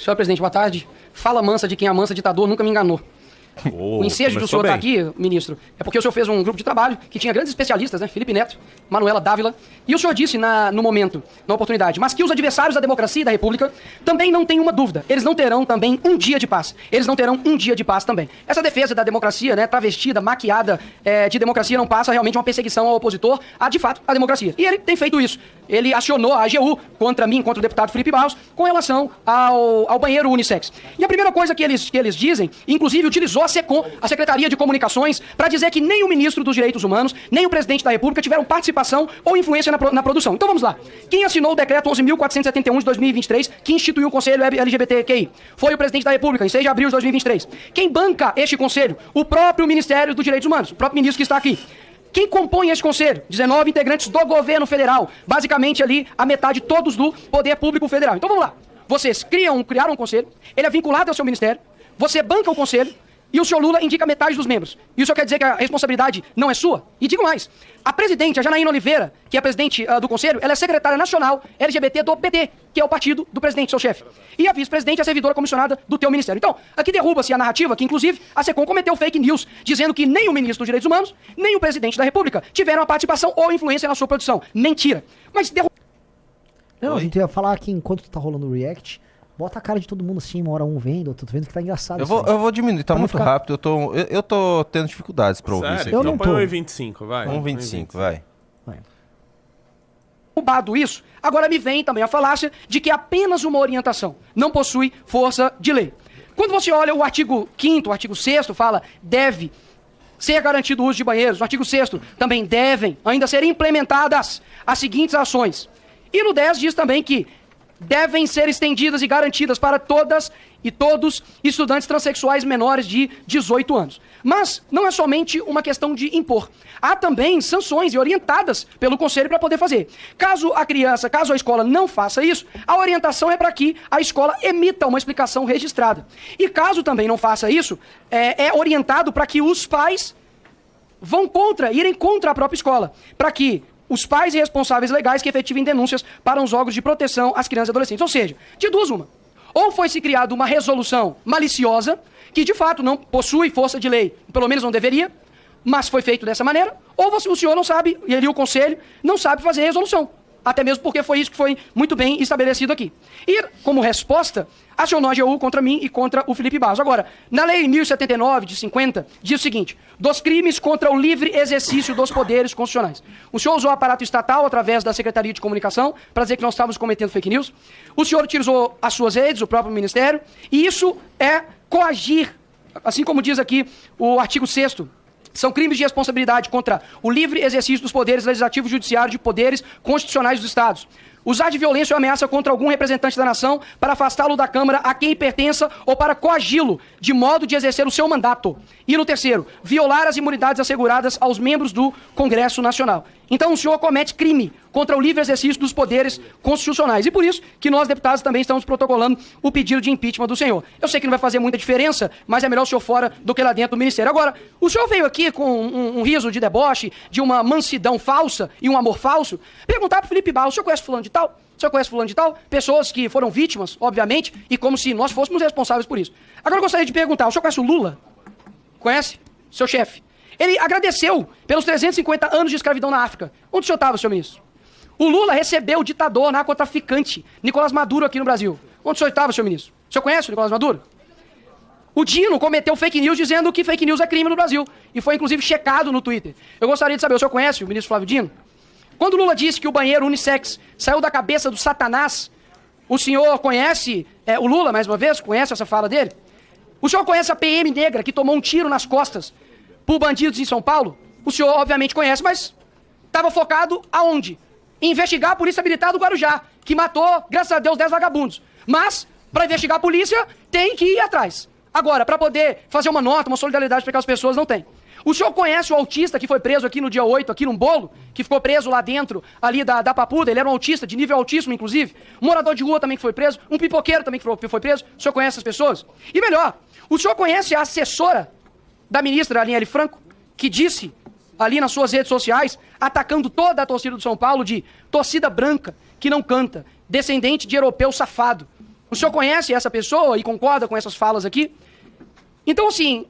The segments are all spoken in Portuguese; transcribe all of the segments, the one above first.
Senhor presidente, boa tarde. Fala mansa de quem amansa ditador nunca me enganou. O ensejo do senhor está aqui, ministro, é porque o senhor fez um grupo de trabalho que tinha grandes especialistas, né? Felipe Neto, Manuela Dávila, e o senhor disse no momento, na oportunidade, mas que os adversários da democracia e da república também não têm uma dúvida. Eles não terão também um dia de paz. Eles não terão um dia de paz também. Essa defesa da democracia, né, travestida, maquiada de democracia, não passa realmente uma perseguição ao opositor a, de fato, a democracia. E ele tem feito isso. Ele acionou a AGU contra mim, contra o deputado Felipe Barros, com relação ao banheiro unissex. E a primeira coisa que eles dizem, inclusive utilizou a SECOM, a Secretaria de Comunicações, para dizer que nem o ministro dos Direitos Humanos, nem o presidente da República tiveram participação ou influência na produção. Então vamos lá. Quem assinou o decreto 11.471 de 2023, que instituiu o Conselho LGBTQI? Foi o presidente da República, em 6 de abril de 2023. Quem banca este conselho? O próprio Ministério dos Direitos Humanos, o próprio ministro que está aqui. Quem compõe esse conselho? 19 integrantes do governo federal. Basicamente ali, a metade todos do poder público federal. Então vamos lá. Vocês criaram um conselho, ele é vinculado ao seu ministério, você banca o conselho, e o senhor Lula indica metade dos membros. E o senhor quer dizer que a responsabilidade não é sua? E digo mais, a presidente, a Janaína Oliveira, que é a presidente do conselho, ela é secretária nacional LGBT do PT, que é o partido do presidente, seu chefe. E a vice-presidente é a servidora comissionada do teu ministério. Então, aqui derruba-se a narrativa que, inclusive, a SECOM cometeu fake news, dizendo que nem o ministro dos Direitos Humanos, nem o presidente da República tiveram a participação ou influência na sua produção. Mentira. Mas derruba... Não, a gente ia falar que enquanto tá rolando o react, bota a cara de todo mundo assim, uma hora um vendo, tô vendo que tá engraçado. Eu vou diminuir, tá muito rápido, eu tô tendo dificuldades pra ouvir isso aqui. Eu não tô. 1,25, vai. 1,25, vai. Derrubado isso, agora me vem também a falácia de que é apenas uma orientação, não possui força de lei. Quando você olha o artigo 5º, o artigo 6º, fala deve ser garantido o uso de banheiros. No artigo 6º também devem ainda ser implementadas as seguintes ações. E no 10 diz também que devem ser estendidas e garantidas para todas e todos estudantes transexuais menores de 18 anos. Mas não é somente uma questão de impor. Há também sanções orientadas pelo conselho para poder fazer. Caso a escola não faça isso, a orientação é para que a escola emita uma explicação registrada. E caso também não faça isso, é orientado para que os pais irem contra a própria escola, para que os pais e responsáveis legais que efetivem denúncias para os órgãos de proteção às crianças e adolescentes. Ou seja, de duas uma. Ou foi se criada uma resolução maliciosa, que de fato não possui força de lei, pelo menos não deveria, mas foi feito dessa maneira, ou o senhor não sabe, e ele o conselho, não sabe fazer resolução. Até mesmo porque foi isso que foi muito bem estabelecido aqui. E, como resposta, acionou a AGU contra mim e contra o Felipe Barros. Agora, na Lei 1079, de 50, diz o seguinte: dos crimes contra o livre exercício dos poderes constitucionais. O senhor usou o aparato estatal através da Secretaria de Comunicação para dizer que nós estávamos cometendo fake news. O senhor utilizou as suas redes, o próprio Ministério, e isso é coagir, assim como diz aqui o artigo 6º. São crimes de responsabilidade contra o livre exercício dos poderes legislativo e judiciário de poderes constitucionais dos Estados. Usar de violência ou ameaça contra algum representante da nação para afastá-lo da Câmara a quem pertença ou para coagi-lo de modo de exercer o seu mandato. E no terceiro, violar as imunidades asseguradas aos membros do Congresso Nacional. Então o senhor comete crime contra o livre exercício dos poderes constitucionais. E por isso que nós, deputados, também estamos protocolando o pedido de impeachment do senhor. Eu sei que não vai fazer muita diferença, mas é melhor o senhor fora do que lá dentro do Ministério. Agora, o senhor veio aqui com um riso de deboche, de uma mansidão falsa e um amor falso, perguntar pro Felipe Barros: o senhor conhece fulano de tal? O senhor conhece fulano de tal? Pessoas que foram vítimas, obviamente, e como se nós fôssemos responsáveis por isso. Agora eu gostaria de perguntar: o senhor conhece o Lula? Conhece? Seu chefe. Ele agradeceu pelos 350 anos de escravidão na África. Onde o senhor estava, senhor ministro? O Lula recebeu o ditador narcotraficante Nicolás Maduro aqui no Brasil. Onde o senhor estava, senhor ministro? O senhor conhece o Nicolás Maduro? O Dino cometeu fake news dizendo que fake news é crime no Brasil. E foi, inclusive, checado no Twitter. Eu gostaria de saber: o senhor conhece o ministro Flávio Dino? Quando o Lula disse que o banheiro unissex saiu da cabeça do Satanás, o senhor conhece o Lula, mais uma vez? Conhece essa fala dele? O senhor conhece a PM negra que tomou um tiro nas costas por bandidos em São Paulo? O senhor, obviamente, conhece, mas estava focado aonde? Em investigar a Polícia Militar do Guarujá, que matou, graças a Deus, 10 vagabundos. Mas, para investigar a polícia, tem que ir atrás. Agora, para poder fazer uma nota, uma solidariedade para aquelas pessoas, não tem. O senhor conhece o autista que foi preso aqui no dia 8, aqui num bolo, que ficou preso lá dentro, ali da Papuda? Ele era um autista, de nível altíssimo, inclusive. Um morador de rua também que foi preso, um pipoqueiro também que foi preso. O senhor conhece essas pessoas? E melhor, o senhor conhece a assessora da ministra Aline Franco, que disse ali nas suas redes sociais, atacando toda a torcida do São Paulo, de torcida branca, que não canta, descendente de europeu safado. O senhor conhece essa pessoa e concorda com essas falas aqui? Então, assim,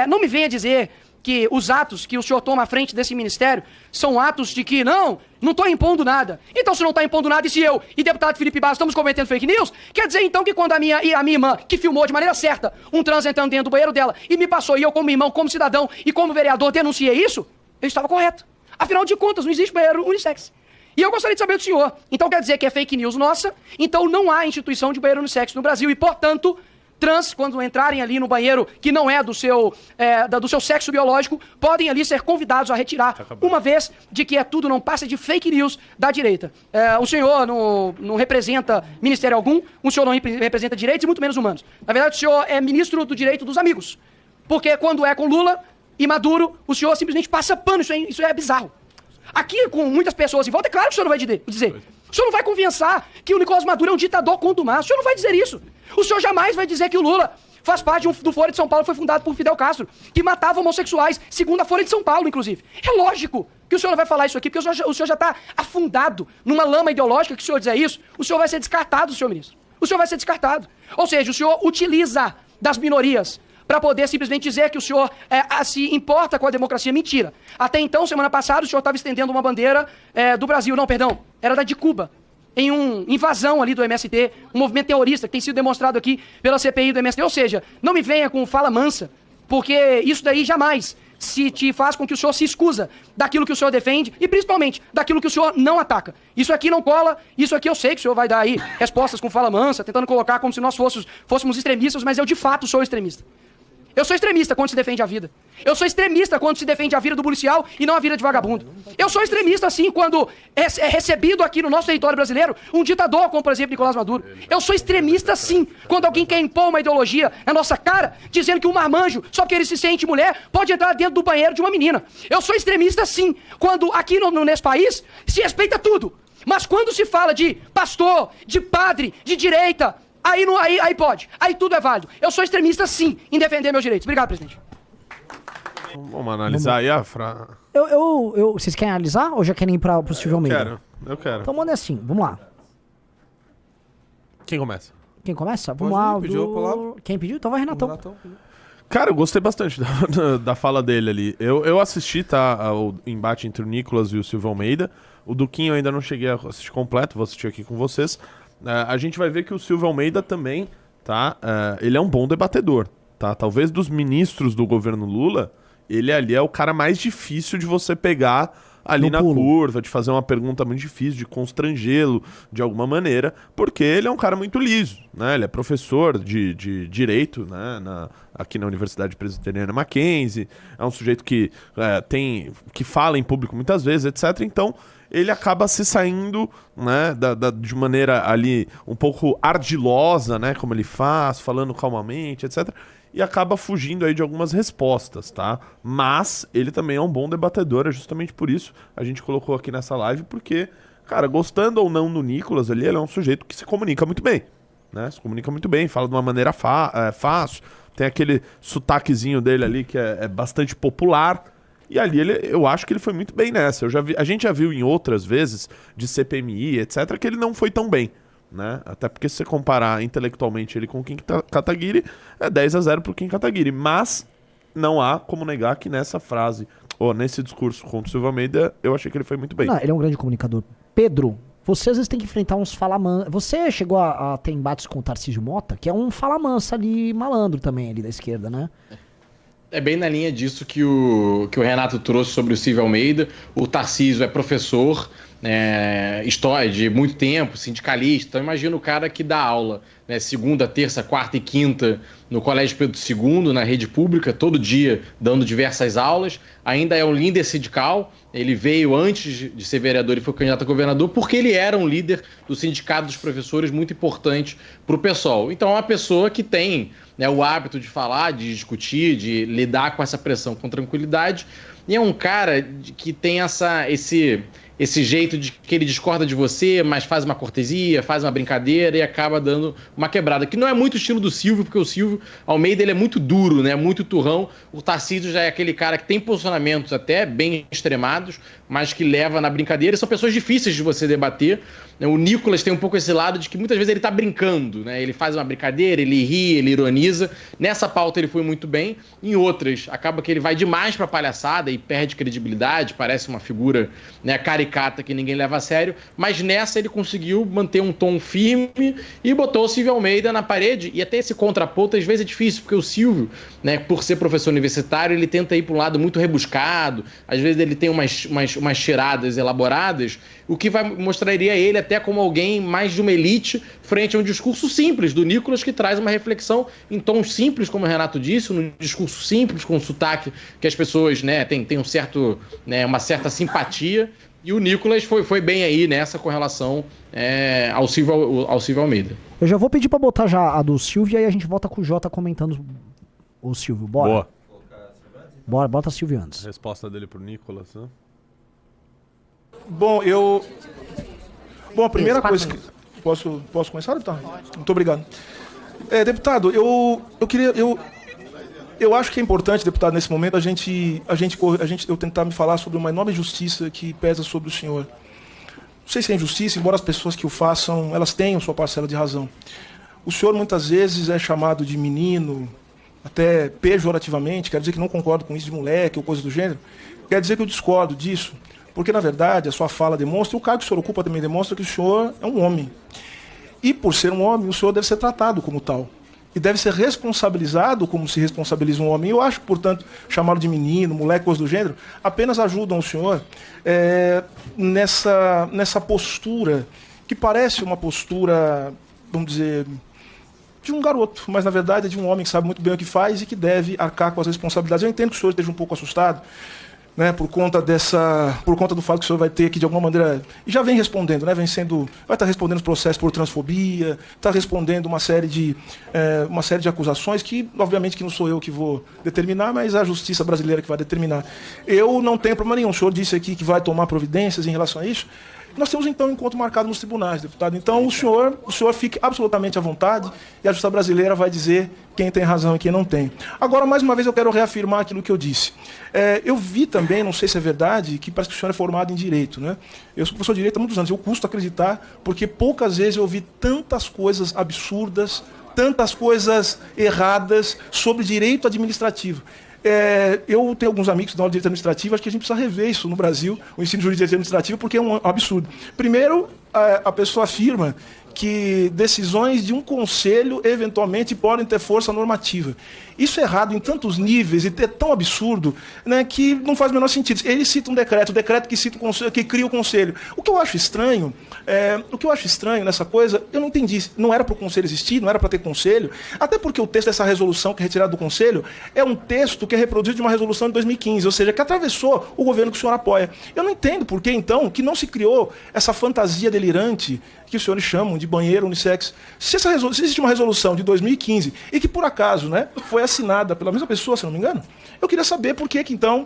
não me venha dizer que os atos que o senhor toma à frente desse ministério são atos de que, não estou impondo nada. Então, se não está impondo nada, e se eu e deputado Felipe Barros estamos cometendo fake news, quer dizer, então, que quando a minha irmã, que filmou de maneira certa um trans entrando dentro do banheiro dela e me passou, e eu como irmão, como cidadão e como vereador denunciei isso, eu estava correto. Afinal de contas, não existe banheiro unissex. E eu gostaria de saber do senhor. Então, quer dizer que é fake news nossa, então não há instituição de banheiro unissex no Brasil e, portanto, trans, quando entrarem ali no banheiro que não é do seu sexo biológico, podem ali ser convidados a retirar, uma vez de que tudo não passa de fake news da direita. O senhor não representa ministério algum, o senhor não representa direitos e muito menos humanos. Na verdade, o senhor é ministro do direito dos amigos. Porque quando é com Lula e Maduro, o senhor simplesmente passa pano, isso é bizarro. Aqui, com muitas pessoas em volta, é claro que o senhor não vai dizer. O senhor não vai convencer que o Nicolás Maduro é um ditador contumaz. O senhor não vai dizer isso. O senhor jamais vai dizer que o Lula faz parte do Folha de São Paulo, que foi fundado por Fidel Castro, que matava homossexuais, segundo a Folha de São Paulo, inclusive. É lógico que o senhor não vai falar isso aqui, porque o senhor já está afundado numa lama ideológica que o senhor dizer isso, o senhor vai ser descartado, senhor ministro. O senhor vai ser descartado. Ou seja, o senhor utiliza das minorias para poder simplesmente dizer que o senhor se importa com a democracia. Mentira. Até então, semana passada, o senhor estava estendendo uma bandeira do Brasil. Não, perdão, era da de Cuba. Em uma invasão ali do MST, um movimento terrorista que tem sido demonstrado aqui pela CPI do MST. Ou seja, não me venha com fala mansa, porque isso daí jamais se te faz com que o senhor se excusa daquilo que o senhor defende e principalmente daquilo que o senhor não ataca. Isso aqui não cola, isso aqui eu sei que o senhor vai dar aí respostas com fala mansa, tentando colocar como se nós fôssemos extremistas, mas eu de fato sou extremista. Eu sou extremista quando se defende a vida. Eu sou extremista quando se defende a vida do policial e não a vida de vagabundo. Eu sou extremista, sim, quando é recebido aqui no nosso território brasileiro um ditador, como, por exemplo, Nicolás Maduro. Eu sou extremista, sim, quando alguém quer impor uma ideologia na nossa cara, dizendo que um marmanjo, só porque ele se sente mulher, pode entrar dentro do banheiro de uma menina. Eu sou extremista, sim, quando aqui nesse país se respeita tudo. Mas quando se fala de pastor, de padre, de direita, aí pode. Aí tudo é válido. Eu sou extremista, sim, em defender meus direitos. Obrigado, presidente. Vamos analisar aí a Vocês querem analisar ou já querem ir pro Silvio Almeida? Eu quero. Então manda assim, vamos lá. Quem começa? Quem começa? Vamos lá. Pediu a palavra. Quem pediu? Então vai, Renatão. Cara, eu gostei bastante da fala dele ali. Eu assisti, tá, o embate entre o Nicolas e o Silvio Almeida. O Duquinho eu ainda não cheguei a assistir completo, vou assistir aqui com vocês. A gente vai ver que o Silvio Almeida também, tá? Ele é um bom debatedor, tá? Talvez dos ministros do governo Lula, ele ali é o cara mais difícil de você pegar ali na curva, de fazer uma pergunta muito difícil, de constrangê-lo de alguma maneira, porque ele é um cara muito liso, né? Ele é professor de Direito, né? Aqui na Universidade Presbiteriana Mackenzie, é um sujeito que fala em público muitas vezes, etc. Então, ele acaba se saindo, né, de maneira ali um pouco ardilosa, né, como ele faz, falando calmamente, etc. E acaba fugindo aí de algumas respostas, tá? Mas ele também é um bom debatedor, é justamente por isso a gente colocou aqui nessa live, porque, cara, gostando ou não do Nicolas ali, ele é um sujeito que se comunica muito bem, né? Se comunica muito bem, fala de uma maneira fácil, tem aquele sotaquezinho dele ali que é bastante popular. E ali eu acho que ele foi muito bem nessa. A gente já viu em outras vezes, de CPMI, etc., que ele não foi tão bem, né? Até porque se você comparar intelectualmente ele com o Kim Kataguiri, é 10-0 pro Kim Kataguiri. Mas não há como negar que nessa frase, ou nesse discurso contra o Silvio Almeida, eu achei que ele foi muito bem. Não, ele é um grande comunicador. Pedro, você às vezes tem que enfrentar uns falamansa. Você chegou a ter embates com o Tarcísio Mota, que é um falamansa ali, malandro também, ali da esquerda, né? É bem na linha disso que o Renato trouxe sobre o Silvio Almeida. O Tarcísio é professor, história de muito tempo, sindicalista. Então imagina o cara que dá aula, né, segunda, terça, quarta e quinta no Colégio Pedro II, na rede pública, todo dia dando diversas aulas. Ainda é um líder sindical. Ele veio antes de ser vereador e foi candidato a governador porque ele era um líder do sindicato dos professores muito importante para o PSOL. Então é uma pessoa que tem, né, o hábito de falar, de discutir, de lidar com essa pressão com tranquilidade. E é um cara que tem esse jeito de que ele discorda de você, mas faz uma cortesia, faz uma brincadeira e acaba dando uma quebrada, que não é muito o estilo do Silvio, porque o Silvio Almeida ele é muito duro, né, muito turrão. O Tarcísio já é aquele cara que tem posicionamentos até bem extremados, mas que leva na brincadeira. São pessoas difíceis de você debater, né? O Nicolas tem um pouco esse lado de que muitas vezes ele tá brincando, né? Ele faz uma brincadeira, ele ri, ele ironiza. Nessa pauta ele foi muito bem, em outras acaba que ele vai demais pra palhaçada e perde credibilidade, parece uma figura, né, caricata que ninguém leva a sério, mas nessa ele conseguiu manter um tom firme e botou o Silvio Almeida na parede, e até esse contraponto às vezes é difícil, porque o Silvio, né, por ser professor universitário, ele tenta ir para um lado muito rebuscado, às vezes ele tem umas tiradas elaboradas, o que mostraria ele até como alguém mais de uma elite frente a um discurso simples do Nicolas, que traz uma reflexão em tons simples, como o Renato disse, num discurso simples, com sotaque que as pessoas, né, têm uma certa simpatia. E o Nicolas foi bem aí nessa com relação ao Silvio Almeida. Eu já vou pedir pra botar já a do Silvio e aí a gente volta com o Jota comentando o Silvio. Bora. Boa. Bora, bota o Silvio antes. A resposta dele pro Nicolas, né? Bom, a primeira coisa que... Posso começar, deputado? Muito obrigado. Deputado, eu acho que é importante, deputado, nesse momento, eu tentar me falar sobre uma enorme injustiça que pesa sobre o senhor. Não sei se é injustiça, embora as pessoas que o façam, elas tenham sua parcela de razão. O senhor muitas vezes é chamado de menino, até pejorativamente, quer dizer que não concordo com isso de moleque ou coisa do gênero. Quer dizer que eu discordo disso, porque, na verdade, a sua fala demonstra, e o cargo que o senhor ocupa também demonstra que o senhor é um homem. E, por ser um homem, o senhor deve ser tratado como tal. E deve ser responsabilizado como se responsabiliza um homem. Eu acho que, portanto, chamá-lo de menino, moleque, coisa do gênero, apenas ajudam o senhor nessa postura, que parece uma postura, vamos dizer, de um garoto, mas, na verdade, é de um homem que sabe muito bem o que faz e que deve arcar com as responsabilidades. Eu entendo que o senhor esteja um pouco assustado, né, por conta do fato que o senhor vai ter que, de alguma maneira, e já vem respondendo, né, vai estar respondendo os processos por transfobia, está respondendo uma série de acusações que, obviamente, que não sou eu que vou determinar, mas é a justiça brasileira que vai determinar. Eu não tenho problema nenhum, o senhor disse aqui que vai tomar providências em relação a isso. Nós temos, então, um encontro marcado nos tribunais, deputado. Então, o senhor fique absolutamente à vontade e a justiça brasileira vai dizer quem tem razão e quem não tem. Agora, mais uma vez, eu quero reafirmar aquilo que eu disse. Eu vi também, não sei se é verdade, que parece que o senhor é formado em Direito, né? Eu sou professor de Direito há muitos anos, eu custo acreditar, porque poucas vezes eu ouvi tantas coisas absurdas, tantas coisas erradas sobre direito administrativo. Eu tenho alguns amigos que dão direito administrativo, acho que a gente precisa rever isso no Brasil, o ensino jurídico administrativo, porque é um absurdo. Primeiro, a pessoa afirma que decisões de um conselho eventualmente podem ter força normativa. Isso é errado em tantos níveis e é tão absurdo, né, que não faz o menor sentido. Ele cita um decreto, o decreto que cita o conselho, que cria o conselho. O que eu acho estranho nessa coisa, eu não entendi. Não era para o conselho existir, não era para ter conselho, até porque o texto dessa resolução que é retirado do conselho é um texto que é reproduzido de uma resolução de 2015, ou seja, que atravessou o governo que o senhor apoia. Eu não entendo por que, então, que não se criou essa fantasia delirante que os senhores chamam de banheiro unissex. Se existe uma resolução de 2015 e que, por acaso, né, foi assinada pela mesma pessoa, se não me engano, eu queria saber por que então,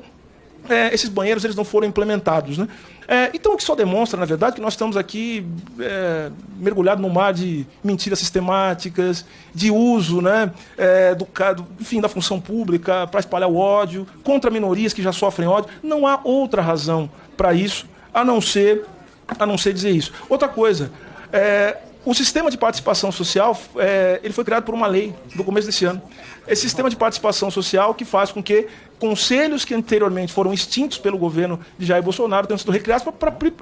esses banheiros eles não foram implementados, né? Então, o que só demonstra, na verdade, que nós estamos aqui mergulhados num mar de mentiras sistemáticas, de uso, né, da função pública para espalhar o ódio contra minorias que já sofrem ódio. Não há outra razão para isso, a não ser dizer isso. Outra coisa, o sistema de participação social ele foi criado por uma lei no começo desse ano. Esse sistema de participação social que faz com que conselhos que anteriormente foram extintos pelo governo de Jair Bolsonaro tenham sido recriados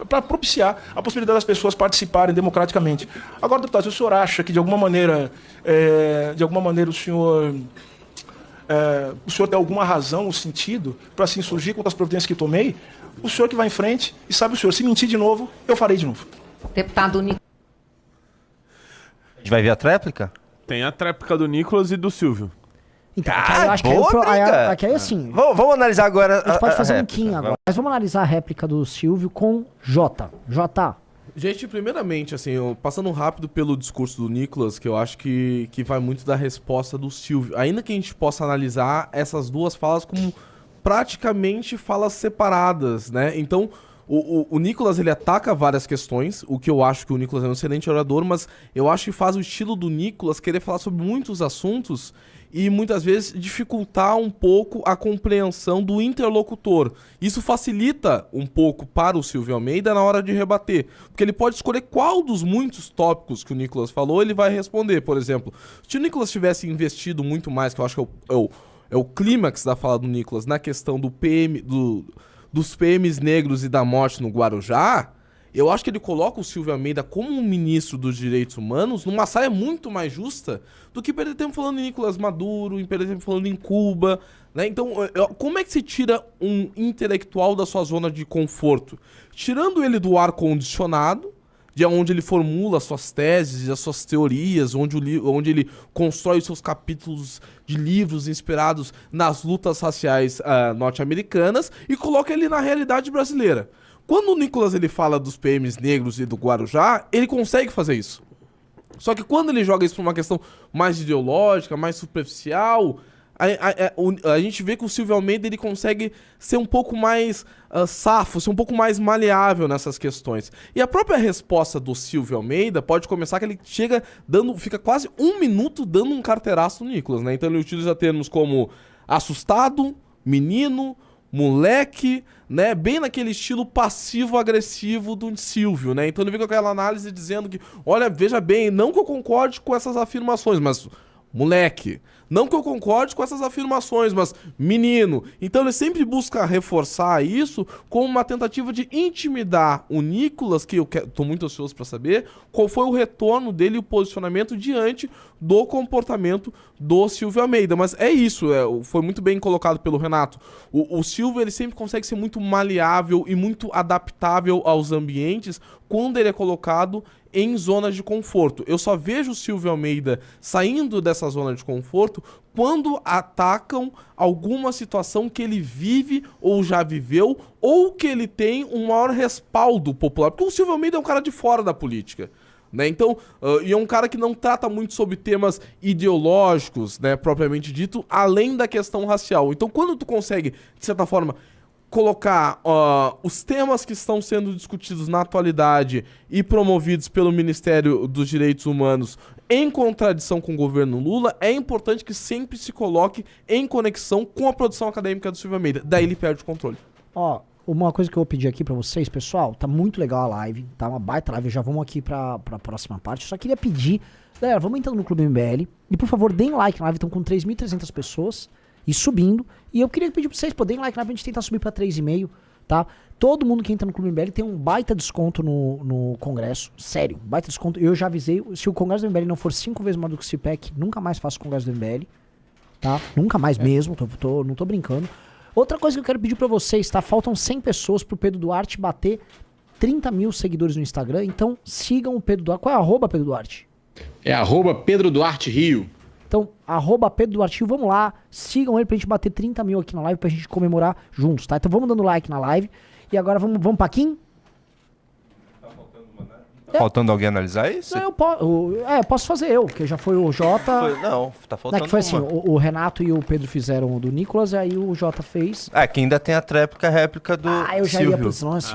para propiciar a possibilidade das pessoas participarem democraticamente. Agora, deputado, se o senhor acha que de alguma maneira o senhor tem alguma razão no sentido para se insurgir contra as providências que tomei, o senhor que vai em frente e sabe o senhor, se mentir de novo, eu farei de novo. Deputado Nicolas. A gente vai ver a tréplica? Tem a tréplica do Nicolas e do Silvio. Então, eu acho que aí assim. Vamos analisar agora. A gente pode fazer um réplica, quinho agora. Mas vamos analisar a réplica do Silvio com Jota. Jota. Gente, primeiramente, assim, passando rápido pelo discurso do Nicolas, que eu acho que vai muito da resposta do Silvio. Ainda que a gente possa analisar essas duas falas como praticamente falas separadas, né? Então, O Nicolas, ele ataca várias questões, o que eu acho que o Nicolas é um excelente orador, mas eu acho que faz o estilo do Nicolas querer falar sobre muitos assuntos e muitas vezes dificultar um pouco a compreensão do interlocutor. Isso facilita um pouco para o Silvio Almeida na hora de rebater, porque ele pode escolher qual dos muitos tópicos que o Nicolas falou ele vai responder. Por exemplo, se o Nicolas tivesse investido muito mais, que eu acho que é o clímax da fala do Nicolas, na questão do dos PMs negros e da morte no Guarujá, eu acho que ele coloca o Silvio Almeida como um ministro dos direitos humanos numa saia muito mais justa do que perder tempo falando em Nicolás Maduro, em perder tempo falando em Cuba, né? Então, como é que se tira um intelectual da sua zona de conforto? Tirando ele do ar-condicionado, de onde ele formula as suas teses, as suas teorias, onde ele constrói os seus capítulos de livros inspirados nas lutas raciais norte-americanas e coloca ele na realidade brasileira. Quando o Nicolas ele fala dos PMs negros e do Guarujá, ele consegue fazer isso. Só que quando ele joga isso para uma questão mais ideológica, mais superficial, a gente vê que o Silvio Almeida ele consegue ser um pouco mais safo, ser um pouco mais maleável nessas questões. E a própria resposta do Silvio Almeida pode começar que ele fica quase 1 minuto dando um carteiraço no Nicolas, né? Então ele utiliza termos como assustado, menino, moleque, né? Bem naquele estilo passivo-agressivo do Silvio, né? Então ele vem com aquela análise dizendo que, olha, veja bem, não que eu concorde com essas afirmações, mas moleque. Não que eu concorde com essas afirmações, mas menino. Então ele sempre busca reforçar isso como uma tentativa de intimidar o Nicolas, que eu tô muito ansioso para saber qual foi o retorno dele e o posicionamento diante do comportamento do Silvio Almeida. Mas é isso, foi muito bem colocado pelo Renato. O Silvio ele sempre consegue ser muito maleável e muito adaptável aos ambientes quando ele é colocado em zonas de conforto. Eu só vejo o Silvio Almeida saindo dessa zona de conforto quando atacam alguma situação que ele vive ou já viveu ou que ele tem um maior respaldo popular. Porque o Silvio Almeida é um cara de fora da política, né? Então, e é um cara que não trata muito sobre temas ideológicos, né, propriamente dito, além da questão racial. Então, quando tu consegue, de certa forma, colocar os temas que estão sendo discutidos na atualidade e promovidos pelo Ministério dos Direitos Humanos em contradição com o governo Lula, é importante que sempre se coloque em conexão com a produção acadêmica do Silvio Almeida. Daí ele perde o controle. Ó, uma coisa que eu vou pedir aqui pra vocês, pessoal, tá muito legal a live, tá uma baita live, já vamos aqui pra próxima parte. Eu só queria pedir, galera, vamos entrando no Clube MBL e, por favor, deem like na live, estão com 3.300 pessoas e subindo. E eu queria pedir pra vocês, deem like na live pra gente tentar subir pra 3,5, tá? Todo mundo que entra no Clube MBL tem um baita desconto no Congresso, sério, baita desconto. Eu já avisei, se o Congresso do MBL não for 5 vezes maior do que o CIPEC, nunca mais faço o Congresso do MBL, tá? Nunca mais mesmo, não tô brincando. Outra coisa que eu quero pedir pra vocês, tá? Faltam 100 pessoas pro Pedro Duarte bater 30 mil seguidores no Instagram, então sigam o Pedro Duarte. Qual é a @Pedro Duarte? É @Pedro Duarte Rio. Então, @Pedro Duarte Rio, vamos lá, sigam ele pra gente bater 30 mil aqui na live, pra gente comemorar juntos, tá? Então vamos dando like na live, e agora vamos pra Kim? Faltando alguém analisar isso? Não, eu posso fazer eu, porque já foi o Jota... Não, tá Não, faltando que foi assim, uma. o Renato e o Pedro fizeram o do Nicolas, aí o Jota fez... Que ainda tem a réplica do eu já Silvio. ia pra esse lance.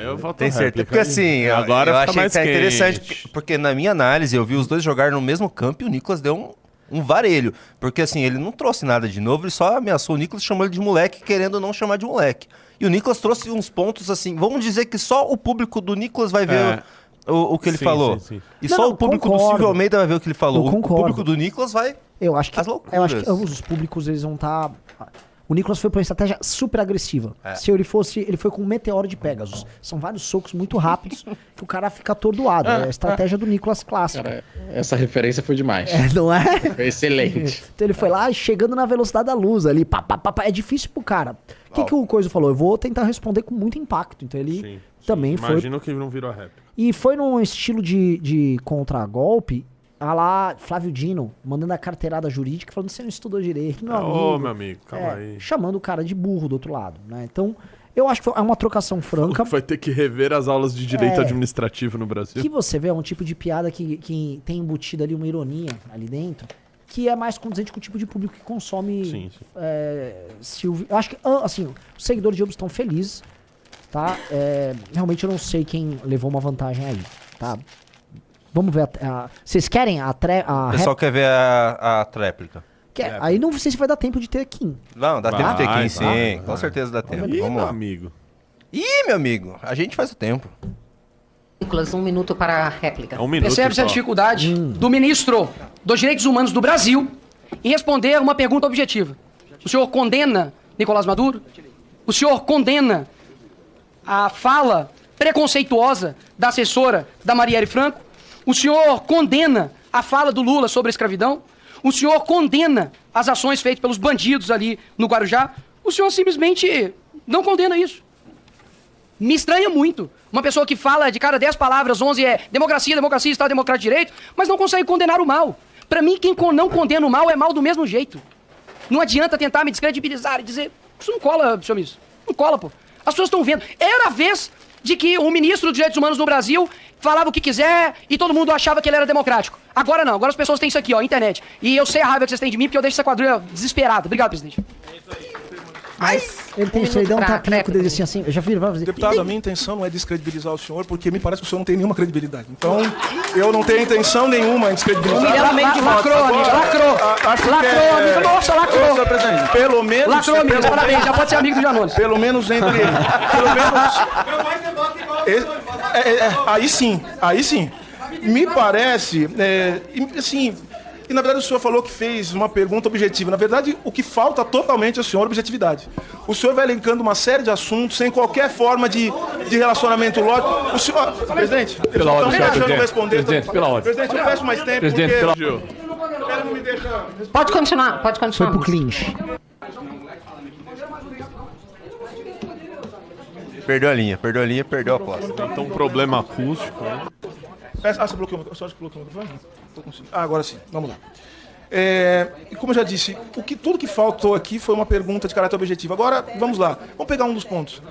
Eu volto Tem certeza? Porque assim, agora eu fica achei mais que é quente. interessante, porque na minha análise eu vi os dois jogarem no mesmo campo e o Nicolas deu um varelho. Porque assim, ele não trouxe nada de novo, ele só ameaçou o Nicolas, chamou ele de moleque, querendo não chamar de moleque. E o Nicolas trouxe uns pontos assim, vamos dizer que só o público do Nicolas vai ver o que ele falou. Sim. E Não, só o público do Silvio Almeida vai ver o que ele falou. Eu O concordo. público do Nicolas vai... Eu acho que As loucuras. ambos os públicos eles vão estar... O Nicolas foi pra uma estratégia super agressiva. Se ele foi com um meteoro de Pegasus. São vários socos muito rápidos que o cara fica atordoado. É a estratégia do Nicolas clássica. Cara, essa referência foi demais. Não é? Foi excelente. Então ele foi lá chegando na velocidade da luz ali. É difícil pro cara. O que o Coiso falou? Eu vou tentar responder com muito impacto. Então ele também foi... Imagino que não virou rap. E foi num estilo de contragolpe, a lá Flávio Dino, mandando a carteirada jurídica, falando que você não estudou direito, meu amigo. Meu amigo, calma aí. Chamando o cara de burro do outro lado, né? Então, eu acho que é uma trocação franca. Vai ter que rever as aulas de direito administrativo no Brasil. Que você vê, é um tipo de piada que tem embutida ali uma ironia ali dentro, que é mais condizente com o tipo de público que consome Sim. Silvio. Eu acho que, assim, os seguidores de Obus estão felizes, tá? Realmente eu não sei quem levou uma vantagem aí, tá? Vamos ver vocês querem a O pessoal quer ver a tréplica. Aí não sei se vai dar tempo de ter Kim. Não, dá tempo de ter Kim, sim. vai. Com certeza dá tempo. Ih, Vamos meu lá. amigo. Ih, meu amigo, a gente faz o tempo. Nicolas, 1 minuto para a réplica. 1 minuto Percebe-se a só. dificuldade do ministro dos Direitos Humanos do Brasil em responder uma pergunta objetiva. O senhor condena Nicolás Maduro? O senhor condena a fala preconceituosa da assessora da Marielle Franco? O senhor condena a fala do Lula sobre a escravidão? O senhor condena as ações feitas pelos bandidos ali no Guarujá? O senhor simplesmente não condena isso. Me estranha muito. Uma pessoa que fala de cada 10 palavras, 11 é democracia, democracia, Estado Democrático de Direito, mas não consegue condenar o mal. Pra mim, quem não condena o mal é mal do mesmo jeito. Não adianta tentar me descredibilizar e dizer, isso não cola, senhor ministro. Não cola, pô. As pessoas estão vendo. Era a vez de que o ministro dos Direitos Humanos no Brasil falava o que quiser e todo mundo achava que ele era democrático. Agora não, agora as pessoas têm isso aqui, ó, internet. E eu sei a raiva que vocês têm de mim, porque eu deixo essa quadrilha desesperada. Obrigado, presidente. Ele tem isso, ele dá um pra tapinha com o réplica. dedo assim, eu já vi ele vai fazer. Deputado, a minha intenção não é descredibilizar o senhor, porque me parece que o senhor não tem nenhuma credibilidade. Então, eu não tenho intenção nenhuma em descredibilizar. Lacrou, amigo, lacrou. Lacrou, amigo. Nossa, lacrou. Senhor presidente, pelo menos... Lacrou, amigo. Parabéns, já pode ser amigo do Janones. Pelo menos entre... Pelo menos... Aí sim. Me parece, assim... E na verdade o senhor falou que fez uma pergunta objetiva. Na verdade, o que falta totalmente ao senhor é objetividade. O senhor vai elencando uma série de assuntos sem qualquer forma de relacionamento lógico. O senhor... Presidente, Pela ordem, senhor deixando presidente. responder. Presidente, pela ordem. Presidente, eu peço mais tempo, Presidente, porque... pela Gil. Ele não me deixa... Pode continuar, pode Foi continuar. pro clinch. Perdeu a linha, perdeu a aposta. Então, um problema acústico, né? Você bloqueou o microfone? Só bloqueou o microfone? Agora sim, vamos lá. E como eu já disse, tudo que faltou aqui foi uma pergunta de caráter objetivo. Agora, vamos lá. Vamos pegar um dos pontos.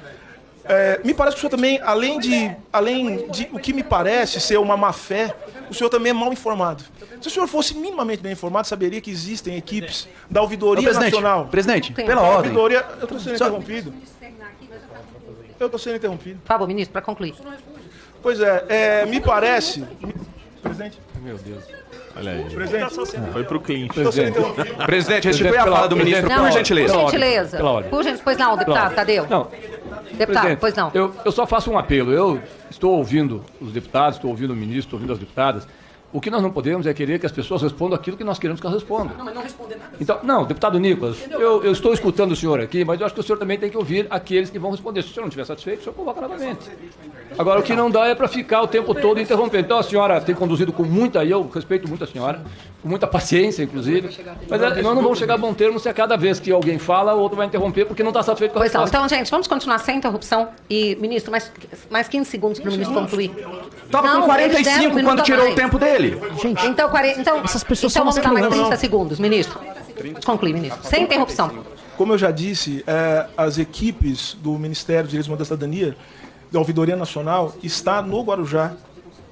Me parece que o senhor também, além de o que me parece ser uma má-fé, o senhor também é mal informado. Se o senhor fosse minimamente bem informado, saberia que existem equipes da Ouvidoria Nacional. Presidente, Tem. pela ordem. Ouvidoria... Eu estou sendo interrompido. Eu estou sendo interrompido. Por favor, ministro, para concluir. Pois me parece... Presidente? Meu Deus. Olha aí. Presidente? Foi pro clinch. Estou sendo interrompido. Presidente, restitui a fala do ministro, Não, por gentileza. Por gentileza. Pela ordem. Por gentileza. Pois não, deputado, cadê? Não, Deputado, presidente, pois não. Eu só faço um apelo. Eu estou ouvindo os deputados, estou ouvindo o ministro, estou ouvindo as deputadas. O que nós não podemos é querer que as pessoas respondam aquilo que nós queremos que elas respondam. Não, mas não responder nada. Então, não, deputado Nicolas, eu estou escutando o senhor aqui, mas eu acho que o senhor também tem que ouvir aqueles que vão responder. Se o senhor não estiver satisfeito, o senhor convoca novamente. Agora, o que não dá é para ficar o tempo todo interrompendo. Então, a senhora tem conduzido com muita, e eu respeito muito a senhora, com muita paciência, inclusive. Mas nós não vamos chegar a bom termo se a cada vez que alguém fala, o outro vai interromper porque não está satisfeito com a Pois não. resposta. Então, gente, vamos continuar sem interrupção. E, ministro, mais 15 segundos para o ministro concluir. Estava com Não, eles 45 deram um quando minuto a tirou o mais. tempo dele. Então, essas pessoas então são vamos dar mais umas 30 segundos, ministro. Conclui, ministro. Sem interrupção. Como eu já disse, as equipes do Ministério dos Direitos Humanos da Cidadania, da Ouvidoria Nacional, está no Guarujá,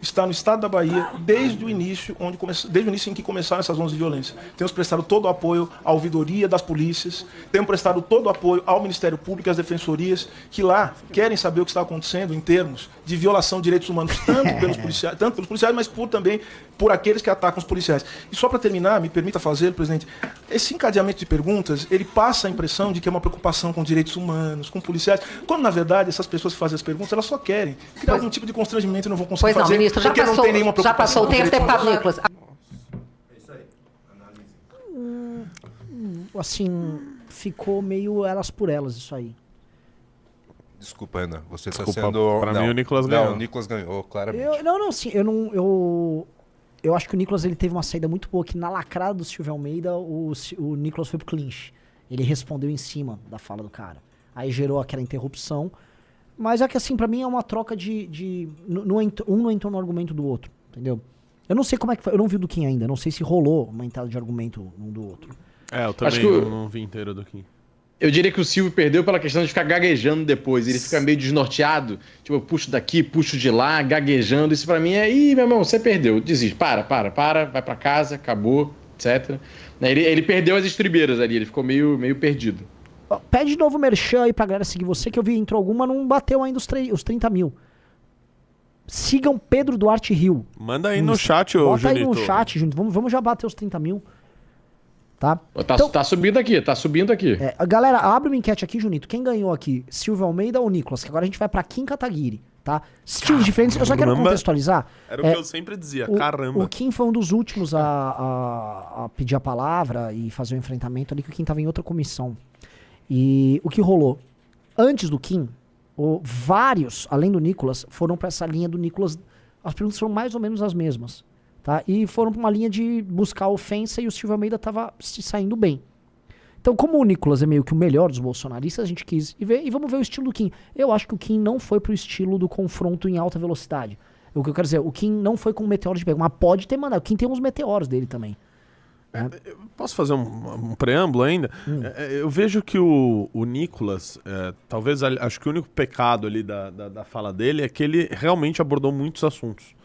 está no estado da Bahia, desde o início em que começaram essas ondas de violência. Temos prestado todo o apoio à ouvidoria das polícias, temos prestado todo o apoio ao Ministério Público e às defensorias, que lá querem saber o que está acontecendo em termos de violação de direitos humanos, tanto pelos policiais, mas também por aqueles que atacam os policiais. E só para terminar, me permita fazer, presidente, esse encadeamento de perguntas, ele passa a impressão de que é uma preocupação com direitos humanos, com policiais, quando na verdade essas pessoas que fazem as perguntas, elas só querem criar algum tipo de constrangimento e não vão conseguir Pois não, fazer, ministro, já porque não passou, tem nenhuma já preocupação passou o com tempo, direitos deputado humanos. Nicolas. Assim, ficou meio elas por elas isso aí. Desculpa, Renan. Você está Desculpa, sendo... pra mim o Nicolas ganhou. Não, o Nicolas ganhou, claramente. Eu acho que o Nicolas ele teve uma saída muito boa, que na lacrada do Silvio Almeida, o Nicolas foi pro clinch. Ele respondeu em cima da fala do cara. Aí gerou aquela interrupção. Mas é que assim, pra mim é uma troca um não entrou no argumento do outro, entendeu? Eu não sei como é que foi, eu não vi o do Kim ainda, não sei se rolou uma entrada de argumento um do outro. Eu também Acho que não vi inteiro do Kim. Eu diria que o Silvio perdeu pela questão de ficar gaguejando depois. Ele fica meio desnorteado. Tipo, eu puxo daqui, puxo de lá, gaguejando. Isso pra mim é... Ih, meu irmão, você perdeu. Desiste. Para. Vai pra casa, acabou, etc. Ele perdeu as estribeiras ali. Ele ficou meio perdido. Pede de novo o merchan aí pra galera seguir você, que eu vi entrou alguma, não bateu ainda os 30 mil. Sigam Pedro Duarte Rio. Manda aí no chat, ô Bota aí Junito. no chat, Junito. Vamos já bater os 30 mil. Tá? Tá subindo aqui, tá subindo aqui. Galera, abre uma enquete aqui, Junito. Quem ganhou aqui? Silvio Almeida ou Nicolas? Que agora a gente vai pra Kim Kataguiri, tá? Estilos diferentes. Eu só quero contextualizar. Era o que eu sempre dizia, caramba. O Kim foi um dos últimos a pedir a palavra e fazer o enfrentamento ali, que o Kim tava em outra comissão. E o que rolou? Antes do Kim, vários, além do Nicolas, foram pra essa linha do Nicolas. As perguntas foram mais ou menos as mesmas. Tá? E foram pra uma linha de buscar ofensa e o Silvio Almeida tava se saindo bem. Então, como o Nicolas é meio que o melhor dos bolsonaristas, a gente quis ver e vamos ver o estilo do Kim. Eu acho que o Kim não foi pro estilo do confronto em alta velocidade. O que eu quero dizer, o Kim não foi com um meteoro de pego, mas pode ter mandado. O Kim tem uns meteoros dele também. Posso fazer um preâmbulo ainda? Eu vejo que o Nicolas, talvez, acho que o único pecado ali da fala dele é que ele realmente abordou muitos assuntos.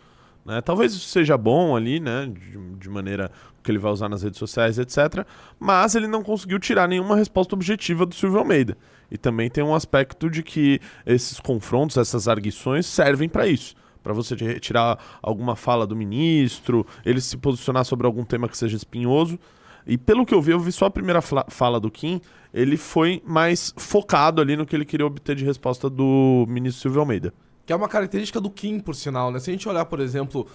Né? Talvez isso seja bom ali, né, de maneira que ele vai usar nas redes sociais, etc. Mas ele não conseguiu tirar nenhuma resposta objetiva do Silvio Almeida. E também tem um aspecto de que esses confrontos, essas arguições servem para isso. Para você retirar alguma fala do ministro, ele se posicionar sobre algum tema que seja espinhoso. E pelo que eu vi só a primeira fala do Kim, ele foi mais focado ali no que ele queria obter de resposta do ministro Silvio Almeida. Que é uma característica do Kim, por sinal, né? Se a gente olhar, por exemplo,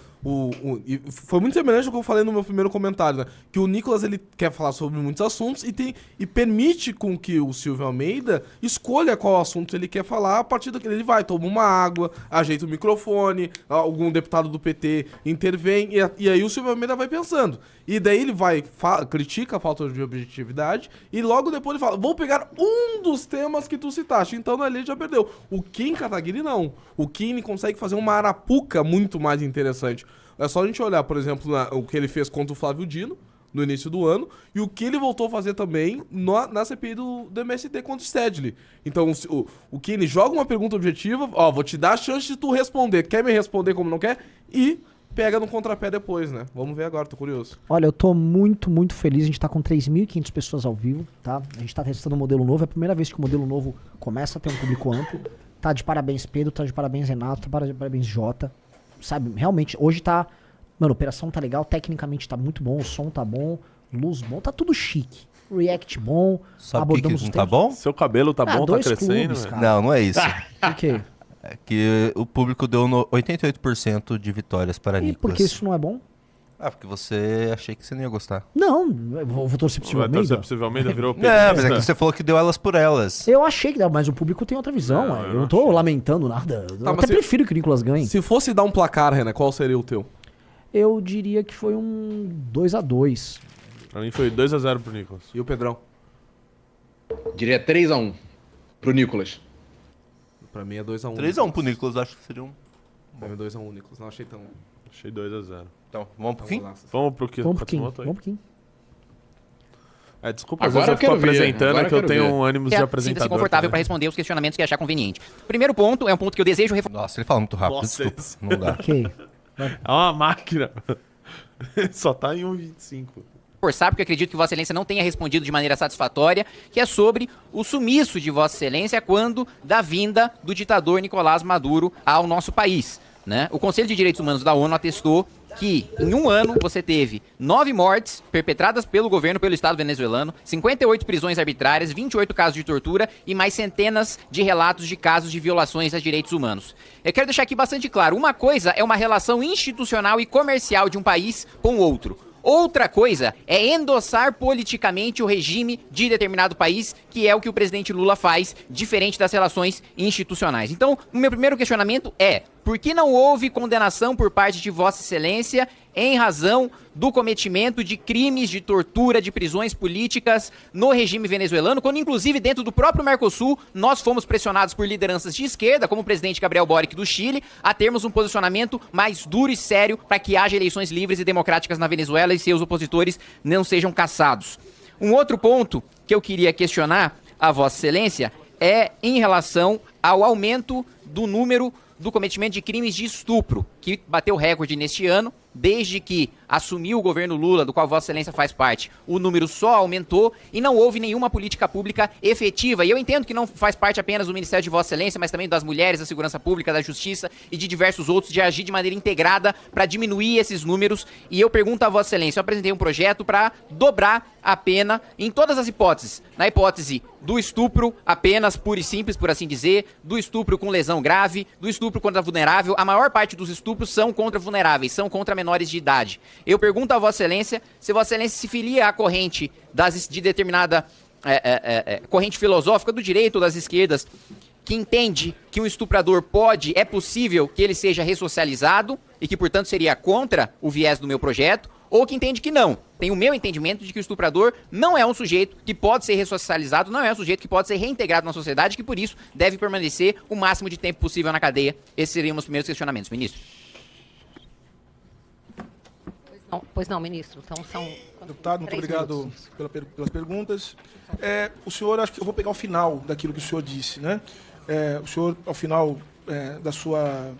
e foi muito semelhante ao que eu falei no meu primeiro comentário, né? Que o Nicolas, ele quer falar sobre muitos assuntos e permite com que o Silvio Almeida escolha qual assunto ele quer falar. A partir daquele ele vai, toma uma água, ajeita o microfone, algum deputado do PT intervém, e aí o Silvio Almeida vai pensando. E daí ele vai, critica a falta de objetividade, e logo depois ele fala, vou pegar um dos temas que tu citaste, então na lei já perdeu. O Kim Kataguiri não. O Kim consegue fazer uma arapuca muito mais interessante. É só a gente olhar, por exemplo, o que ele fez contra o Flávio Dino, no início do ano, e o que ele voltou a fazer também na CPI do MST contra o Stedley. Então, o Kim, ele joga uma pergunta objetiva, vou te dar a chance de tu responder. Quer me responder como não quer? E pega no contrapé depois, né? Vamos ver agora, tô curioso. Olha, eu tô muito, muito feliz. A gente tá com 3.500 pessoas ao vivo, tá? A gente tá testando um modelo novo. É a primeira vez que o modelo novo começa a ter um público amplo. Tá de parabéns, Pedro. Tá de parabéns, Renato. Tá de parabéns, Jota. Sabe, realmente, hoje tá... Mano, a operação tá legal. Tecnicamente tá muito bom. O som tá bom. Luz bom. Tá tudo chique. React bom. Sabe o que não tá bom? Seu cabelo tá bom, tá crescendo. Clubes, cara. Não é isso. Por quê? É que o público deu 88% de vitórias para E Nicolas. por que isso não é bom? Porque você achei que você não ia gostar. Não, eu vou torcer pro Silvio Vai torcer Almeida. pro Silvio Almeida, virou Não, mas é que você falou que deu elas por elas. Eu achei que dava, mas o público tem outra visão. Não, Eu não tô lamentando nada. Eu mas até prefiro que o Nicolas ganhe. Se fosse dar um placar, Renan, qual seria o teu? Eu diria que foi um 2-2. Pra mim foi 2-0 pro Nicolas. E o Pedrão? Diria 3-1 pro Nicolas. Pra mim é 2-1. 3-1 pro Nicolas, acho que seria um... Pra mim é 2-1, Nicolas. Não achei tão... Achei 2-0. Então, vamos pro fim? Vamos pro que Vamos pro Kim. Matsumoto aí. Vamos pro Kim. Desculpa, Agora às vezes eu eu fico quero ver, apresentando agora é que eu eu quero tenho ver. um ânimo de apresentador. Sinta-se confortável para responder os questionamentos que achar conveniente. Primeiro ponto é um ponto que eu desejo Nossa, ele fala muito rápido, Nossa, desculpa. esse- Não dá. Ok. É uma máquina. Só tá em 1,25. reforçar, porque acredito que Vossa Excelência não tenha respondido de maneira satisfatória, que é sobre o sumiço de Vossa Excelência quando da vinda do ditador Nicolás Maduro ao nosso país. Né? O Conselho de Direitos Humanos da ONU atestou que em um ano você teve 9 mortes perpetradas pelo governo, pelo Estado venezuelano, 58 prisões arbitrárias, 28 casos de tortura e mais centenas de relatos de casos de violações a direitos humanos. Eu quero deixar aqui bastante claro, uma coisa é uma relação institucional e comercial de um país com outro. Outra coisa é endossar politicamente o regime de determinado país, que é o que o presidente Lula faz, diferente das relações institucionais. Então, o meu primeiro questionamento é: por que não houve condenação por parte de Vossa Excelência em razão do cometimento de crimes de tortura, de prisões políticas no regime venezuelano, quando inclusive dentro do próprio Mercosul nós fomos pressionados por lideranças de esquerda, como o presidente Gabriel Boric do Chile, a termos um posicionamento mais duro e sério para que haja eleições livres e democráticas na Venezuela e seus opositores não sejam caçados. Um outro ponto que eu queria questionar a Vossa Excelência é em relação ao aumento do número do cometimento de crimes de estupro, que bateu recorde neste ano, desde que assumiu o governo Lula, do qual Vossa Excelência faz parte, o número só aumentou e não houve nenhuma política pública efetiva. E eu entendo que não faz parte apenas do Ministério de Vossa Excelência, mas também das mulheres, da segurança pública, da justiça e de diversos outros, de agir de maneira integrada para diminuir esses números. E eu pergunto a Vossa Excelência, eu apresentei um projeto para dobrar a pena em todas as hipóteses. Na hipótese do estupro, apenas puro e simples, por assim dizer, do estupro com lesão grave, do estupro contra vulnerável. A maior parte dos estupros são contra vulneráveis, são contra menores de idade. Eu pergunto a Vossa Excelência se Vossa Excelência se filia à corrente de determinada corrente filosófica do direito ou das esquerdas, que entende que um estuprador é possível que ele seja ressocializado e que, portanto, seria contra o viés do meu projeto, ou que entende que não. Tem o meu entendimento de que o estuprador não é um sujeito que pode ser ressocializado, não é um sujeito que pode ser reintegrado na sociedade, que por isso deve permanecer o máximo de tempo possível na cadeia. Esses seriam os primeiros questionamentos, ministro. Pois não, ministro. Então são... Deputado, muito obrigado pelas perguntas. O senhor, acho que eu vou pegar o final daquilo que o senhor disse, né? O senhor, ao final da sua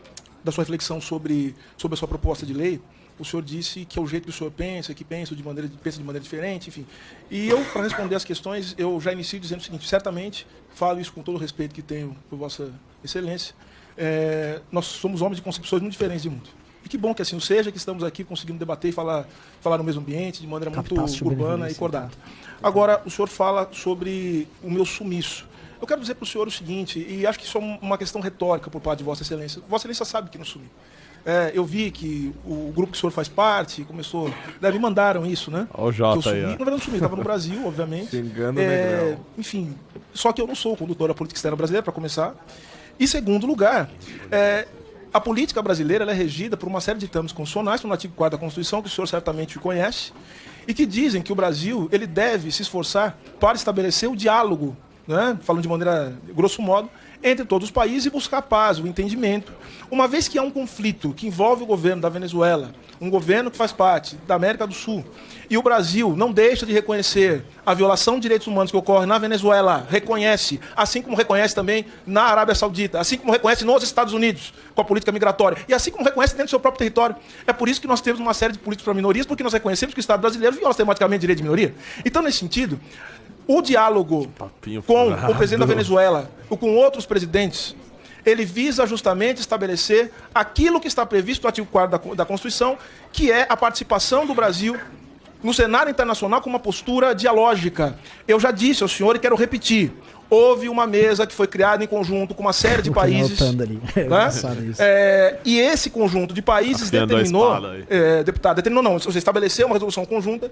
reflexão sobre a sua proposta de lei, o senhor disse que é o jeito que o senhor pensa, que pensa de maneira diferente, enfim. E eu, para responder as questões, eu já inicio dizendo o seguinte: certamente, falo isso com todo o respeito que tenho por Vossa Excelência, nós somos homens de concepções muito diferentes de mundo. E que bom que assim seja, que estamos aqui conseguindo debater e falar no mesmo ambiente, de maneira muito urbana e cordada. Agora, o senhor fala sobre o meu sumiço. Eu quero dizer para o senhor o seguinte, e acho que isso é uma questão retórica por parte de Vossa Excelência. Vossa Excelência sabe que não sumi. Eu vi que o grupo que o senhor faz parte começou... me mandaram isso, né? Olha o Jota aí. Na verdade, não sumi, estava no Brasil, obviamente. Se engana, enfim, só que eu não sou o condutor da política externa brasileira, para começar. E, segundo lugar, a política brasileira ela é regida por uma série de ditames constitucionais, no artigo 4º da Constituição, que o senhor certamente conhece, e que dizem que o Brasil ele deve se esforçar para estabelecer o diálogo, né, falando de maneira, grosso modo, entre todos os países e buscar a paz, o entendimento. Uma vez que há um conflito que envolve o governo da Venezuela, um governo que faz parte da América do Sul, e o Brasil não deixa de reconhecer a violação de direitos humanos que ocorre na Venezuela, reconhece, assim como reconhece também na Arábia Saudita, assim como reconhece nos Estados Unidos, com a política migratória, e assim como reconhece dentro do seu próprio território. É por isso que nós temos uma série de políticas para minorias, porque nós reconhecemos que o Estado brasileiro viola sistematicamente o direito de minoria. Então, nesse sentido, o diálogo com o presidente da Venezuela ou com outros presidentes, ele visa justamente estabelecer aquilo que está previsto no artigo 4º da Constituição, que é a participação do Brasil no cenário internacional com uma postura dialógica. Eu já disse ao senhor e quero repetir. Houve uma mesa que foi criada em conjunto com uma série de países. Ali. Né? E esse conjunto de países determinou, você estabeleceu uma resolução conjunta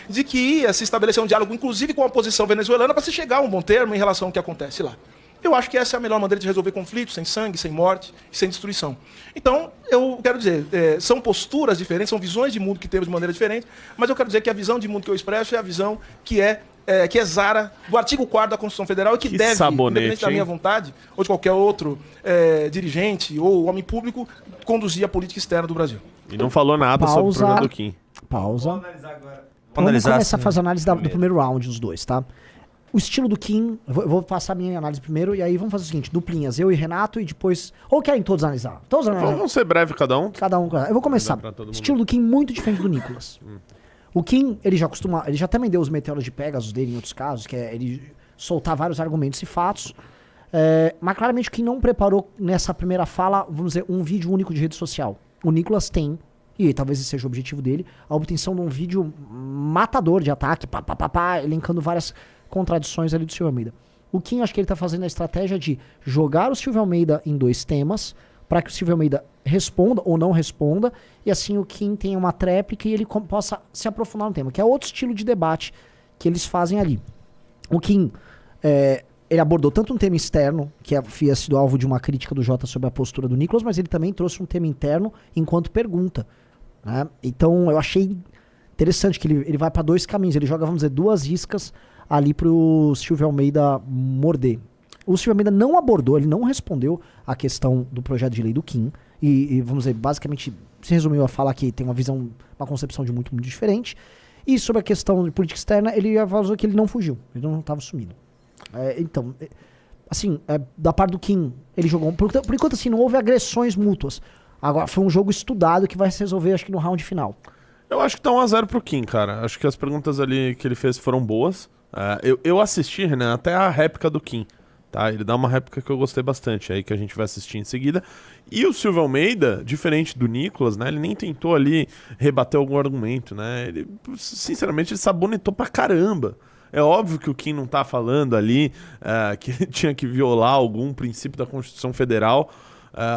de que ia se estabelecer um diálogo, inclusive com a oposição venezuelana, para se chegar a um bom termo em relação ao que acontece lá. Eu acho que essa é a melhor maneira de resolver conflitos, sem sangue, sem morte, sem destruição. Então, eu quero dizer, são posturas diferentes, são visões de mundo que temos de maneira diferente, mas eu quero dizer que a visão de mundo que eu expresso é a visão que exara do artigo 4º da Constituição Federal e que deve, independente da minha vontade, ou de qualquer outro dirigente ou homem público, conduzir a política externa do Brasil. E não falou nada sobre o programa do Kim. Pausa. Vamos analisar agora. Vamos começar a fazer a análise do primeiro round dos dois, tá? O estilo do Kim, eu vou passar a minha análise primeiro, e aí vamos fazer o seguinte, duplinhas, eu e Renato, e depois... Ou querem todos analisar? Todos analisar? Vamos ser breve cada um. Cada um. Eu vou começar. Estilo do Kim muito diferente do Nicolas. O Kim, ele já também deu os meteoros de Pegasus dele em outros casos, que é ele soltar vários argumentos e fatos, mas claramente o Kim não preparou nessa primeira fala, vamos dizer, um vídeo único de rede social. O Nicolas tem, e talvez esse seja o objetivo dele, a obtenção de um vídeo matador de ataque, elencando várias contradições ali do Silvio Almeida. O Kim, acho que ele tá fazendo a estratégia de jogar o Silvio Almeida em dois temas, para que o Silvio Almeida responda ou não responda, e assim o Kim tenha uma tréplica e ele possa se aprofundar no tema, que é outro estilo de debate que eles fazem ali. O Kim, ele abordou tanto um tema externo, que havia sido alvo de uma crítica do Jota sobre a postura do Nicolas, mas ele também trouxe um tema interno enquanto pergunta. Né? Então eu achei interessante que ele vai para dois caminhos, ele joga, vamos dizer, duas iscas ali pro Silvio Almeida morder. O Silvio Almeida não abordou, ele não respondeu a questão do projeto de lei do Kim, e vamos dizer, basicamente se resumiu a falar que tem uma visão, uma concepção de muito, muito diferente, e sobre a questão de política externa, ele avisou que ele não fugiu, ele não estava sumindo. Então, assim, da parte do Kim, ele jogou, por enquanto assim, não houve agressões mútuas. Agora, foi um jogo estudado que vai se resolver, acho que no round final. Eu acho que tá 1x0 pro Kim, cara. Acho que as perguntas ali que ele fez foram boas. Eu assisti, Renan, até a réplica do Kim. Tá? Ele dá uma réplica que eu gostei bastante, aí que a gente vai assistir em seguida. E o Silvio Almeida, diferente do Nicolas, né? Ele nem tentou ali rebater algum argumento, né? Ele, sinceramente, ele sabonetou pra caramba. É óbvio que o Kim não tá falando ali que ele tinha que violar algum princípio da Constituição Federal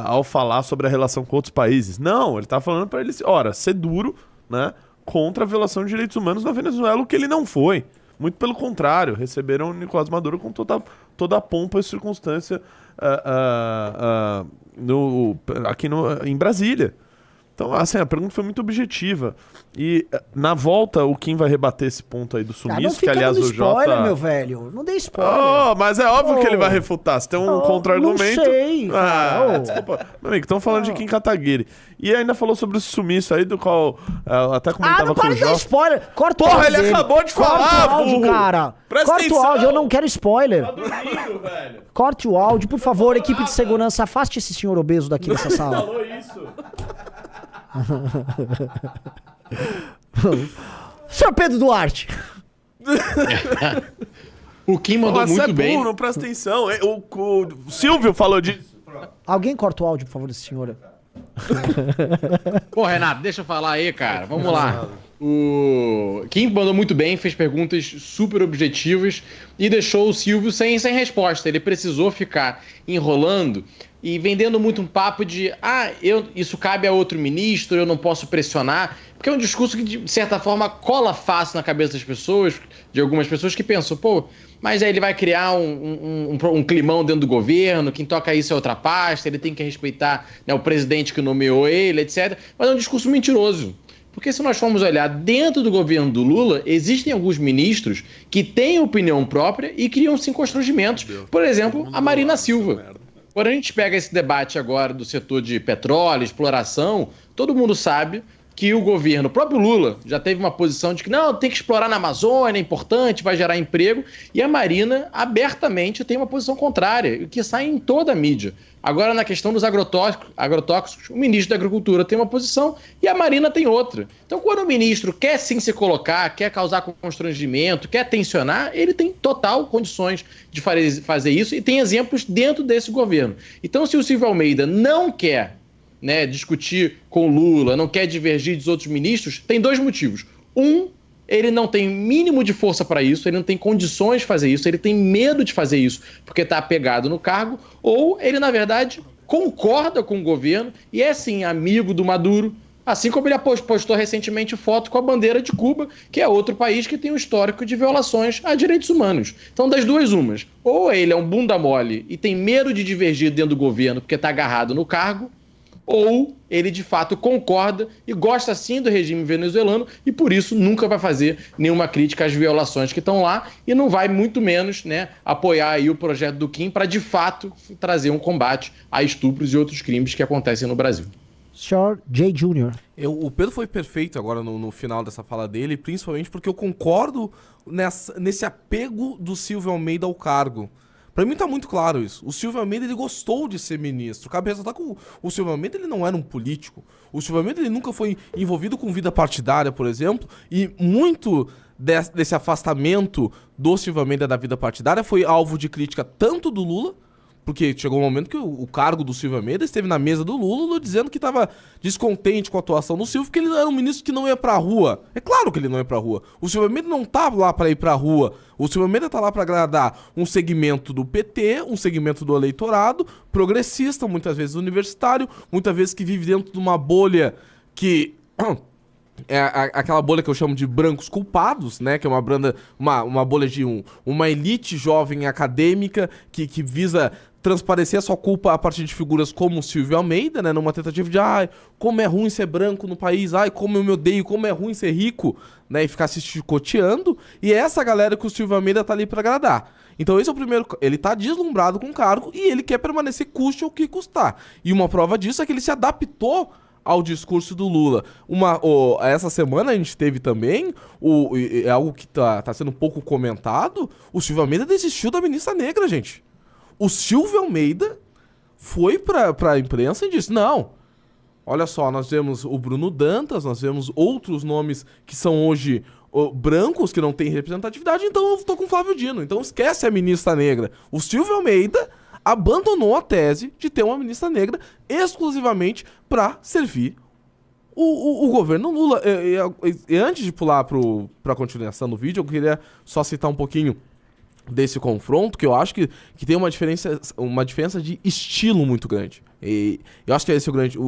ao falar sobre a relação com outros países. Não, ele tá falando pra ele, ser duro, né? Contra a violação de direitos humanos na Venezuela, o que ele não foi. Muito pelo contrário, receberam o Nicolás Maduro com toda a pompa e circunstância aqui em Brasília. Então, assim, a pergunta foi muito objetiva. E na volta, o Kim vai rebater esse ponto aí do sumiço, que aliás o Jota... spoiler, meu velho. Não dei spoiler. Oh, mas é óbvio que ele vai refutar. Se tem um contra-argumento... Não sei, desculpa. Meu amigo, estão falando de Kim Kataguiri. E ainda falou sobre o sumiço aí, do qual até comentava não com para o de dar Jota. spoiler. Corta o Porra, áudio ele dele. acabou de falar, Corta o áudio, burro. cara. Presta Corta atenção. o áudio, eu não quero spoiler. Tá dormindo, velho. Corte o áudio, por favor, equipe de segurança, afaste esse senhor obeso daqui dessa sala. Falou isso. Senhor Pedro Duarte. O Kim mandou Você muito é bem. burro, não presta atenção. O Silvio falou disso. Alguém corta o áudio, por favor, desse senhor. Pô, Renato, deixa eu falar aí, cara. Vamos lá. O Kim mandou muito bem, fez perguntas super objetivas e deixou o Silvio sem resposta. Ele precisou ficar enrolando e vendendo muito um papo de isso cabe a outro ministro, eu não posso pressionar, porque é um discurso que, de certa forma, cola fácil na cabeça das pessoas, de algumas pessoas que pensam, mas aí ele vai criar um climão dentro do governo, quem toca isso é outra pasta, ele tem que respeitar, né, o presidente que nomeou ele, etc. Mas é um discurso mentiroso. Porque se nós formos olhar dentro do governo do Lula, existem alguns ministros que têm opinião própria e criam-se constrangimentos. Por exemplo, a Marina Silva. Quando a gente pega esse debate agora do setor de petróleo, exploração, todo mundo sabe que o governo, o próprio Lula, já teve uma posição de que não, tem que explorar na Amazônia, é importante, vai gerar emprego, e a Marina abertamente tem uma posição contrária, que sai em toda a mídia. Agora, na questão dos agrotóxicos, o ministro da Agricultura tem uma posição e a Marina tem outra. Então, quando o ministro quer sim se colocar, quer causar constrangimento, quer tensionar, ele tem total condições de fazer isso e tem exemplos dentro desse governo. Então, se o Silvio Almeida não quer, né, discutir com o Lula, não quer divergir dos outros ministros, tem dois motivos. Ele não tem mínimo de força para isso, ele não tem condições de fazer isso, ele tem medo de fazer isso porque está apegado no cargo, ou ele, na verdade, concorda com o governo e é, sim, amigo do Maduro, assim como ele postou recentemente foto com a bandeira de Cuba, que é outro país que tem um histórico de violações a direitos humanos. Então, das duas umas, ou ele é um bunda mole e tem medo de divergir dentro do governo porque está agarrado no cargo, ou ele de fato concorda e gosta sim do regime venezuelano e por isso nunca vai fazer nenhuma crítica às violações que estão lá e não vai muito menos, né, apoiar aí o projeto do Kim para de fato trazer um combate a estupros e outros crimes que acontecem no Brasil. Sr. J. Jr. O Pedro foi perfeito agora no final dessa fala dele, principalmente porque eu concordo nesse apego do Silvio Almeida ao cargo. Pra mim tá muito claro isso. O Silvio Almeida, ele gostou de ser ministro. Cabe ressaltar que o Silvio Almeida, ele não era um político. O Silvio Almeida, ele nunca foi envolvido com vida partidária, por exemplo. E muito desse afastamento do Silvio Almeida da vida partidária foi alvo de crítica tanto do Lula, porque chegou um momento que o cargo do Silvio Almeida esteve na mesa do Lula dizendo que estava descontente com a atuação do Silvio, porque ele era um ministro que não ia pra rua. É claro que ele não ia pra rua. O Silvio Almeida não tá lá pra ir pra rua. O Silvio Almeida tá lá pra agradar um segmento do PT, um segmento do eleitorado, progressista, muitas vezes universitário, muitas vezes que vive dentro de uma bolha que... é aquela bolha que eu chamo de brancos culpados, né? Que é uma bolha de uma elite jovem acadêmica que visa transparecer a sua culpa a partir de figuras como o Silvio Almeida, né? Numa tentativa de, como é ruim ser branco no país, como eu me odeio, como é ruim ser rico, né? E ficar se chicoteando. E é essa galera que o Silvio Almeida tá ali pra agradar. Então esse é o primeiro... Ele tá deslumbrado com o cargo e ele quer permanecer custe o que custar. E uma prova disso é que ele se adaptou ao discurso do Lula. Essa semana a gente teve também, é algo que tá sendo um pouco comentado, o Silvio Almeida desistiu da ministra negra, gente. O Silvio Almeida foi pra imprensa e disse, não, Olha só, nós vemos o Bruno Dantas, nós vemos outros nomes que são hoje brancos, que não têm representatividade, então eu tô com o Flávio Dino. Então esquece a ministra negra. O Silvio Almeida abandonou a tese de ter uma ministra negra exclusivamente para servir o governo Lula. E antes de pular para a continuação do vídeo, eu queria só citar um pouquinho desse confronto, que eu acho que tem uma diferença de estilo muito grande. E eu acho que esse é o grande...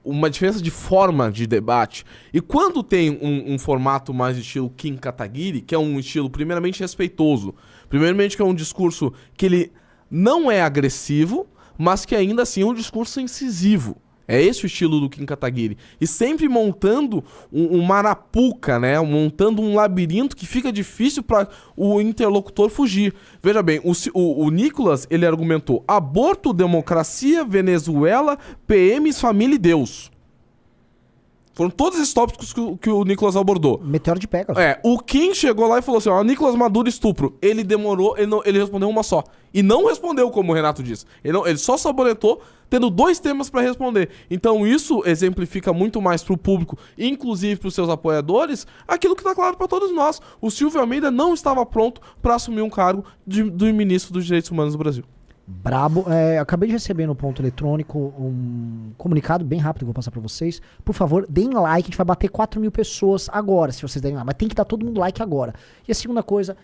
uma diferença de forma de debate. E quando tem um formato mais estilo Kim Kataguiri, que é um estilo primeiramente respeitoso, primeiramente que é um discurso que ele não é agressivo, mas que ainda assim é um discurso incisivo. É esse o estilo do Kim Kataguiri. E sempre montando uma arapuca, né? Montando um labirinto que fica difícil para o interlocutor fugir. Veja bem, o Nicolas, ele argumentou aborto, democracia, Venezuela, PMs, família e Deus. Foram todos esses tópicos que o Nicolas abordou. Meteoro de Pegasus. O Kim chegou lá e falou assim, Nicolas Maduro estupro. Ele demorou, ele respondeu uma só. E não respondeu como o Renato disse. Ele só sabonetou, tendo 2 temas para responder. Então isso exemplifica muito mais pro público, inclusive pros seus apoiadores, aquilo que tá claro para todos nós. O Silvio Almeida não estava pronto para assumir um cargo do ministro dos Direitos Humanos do Brasil. Brabo. Acabei de receber no ponto eletrônico um comunicado bem rápido que eu vou passar pra vocês. Por favor, deem like, a gente vai bater 4.000 pessoas agora, se vocês derem like. Mas tem que dar todo mundo like agora. E a segunda coisa,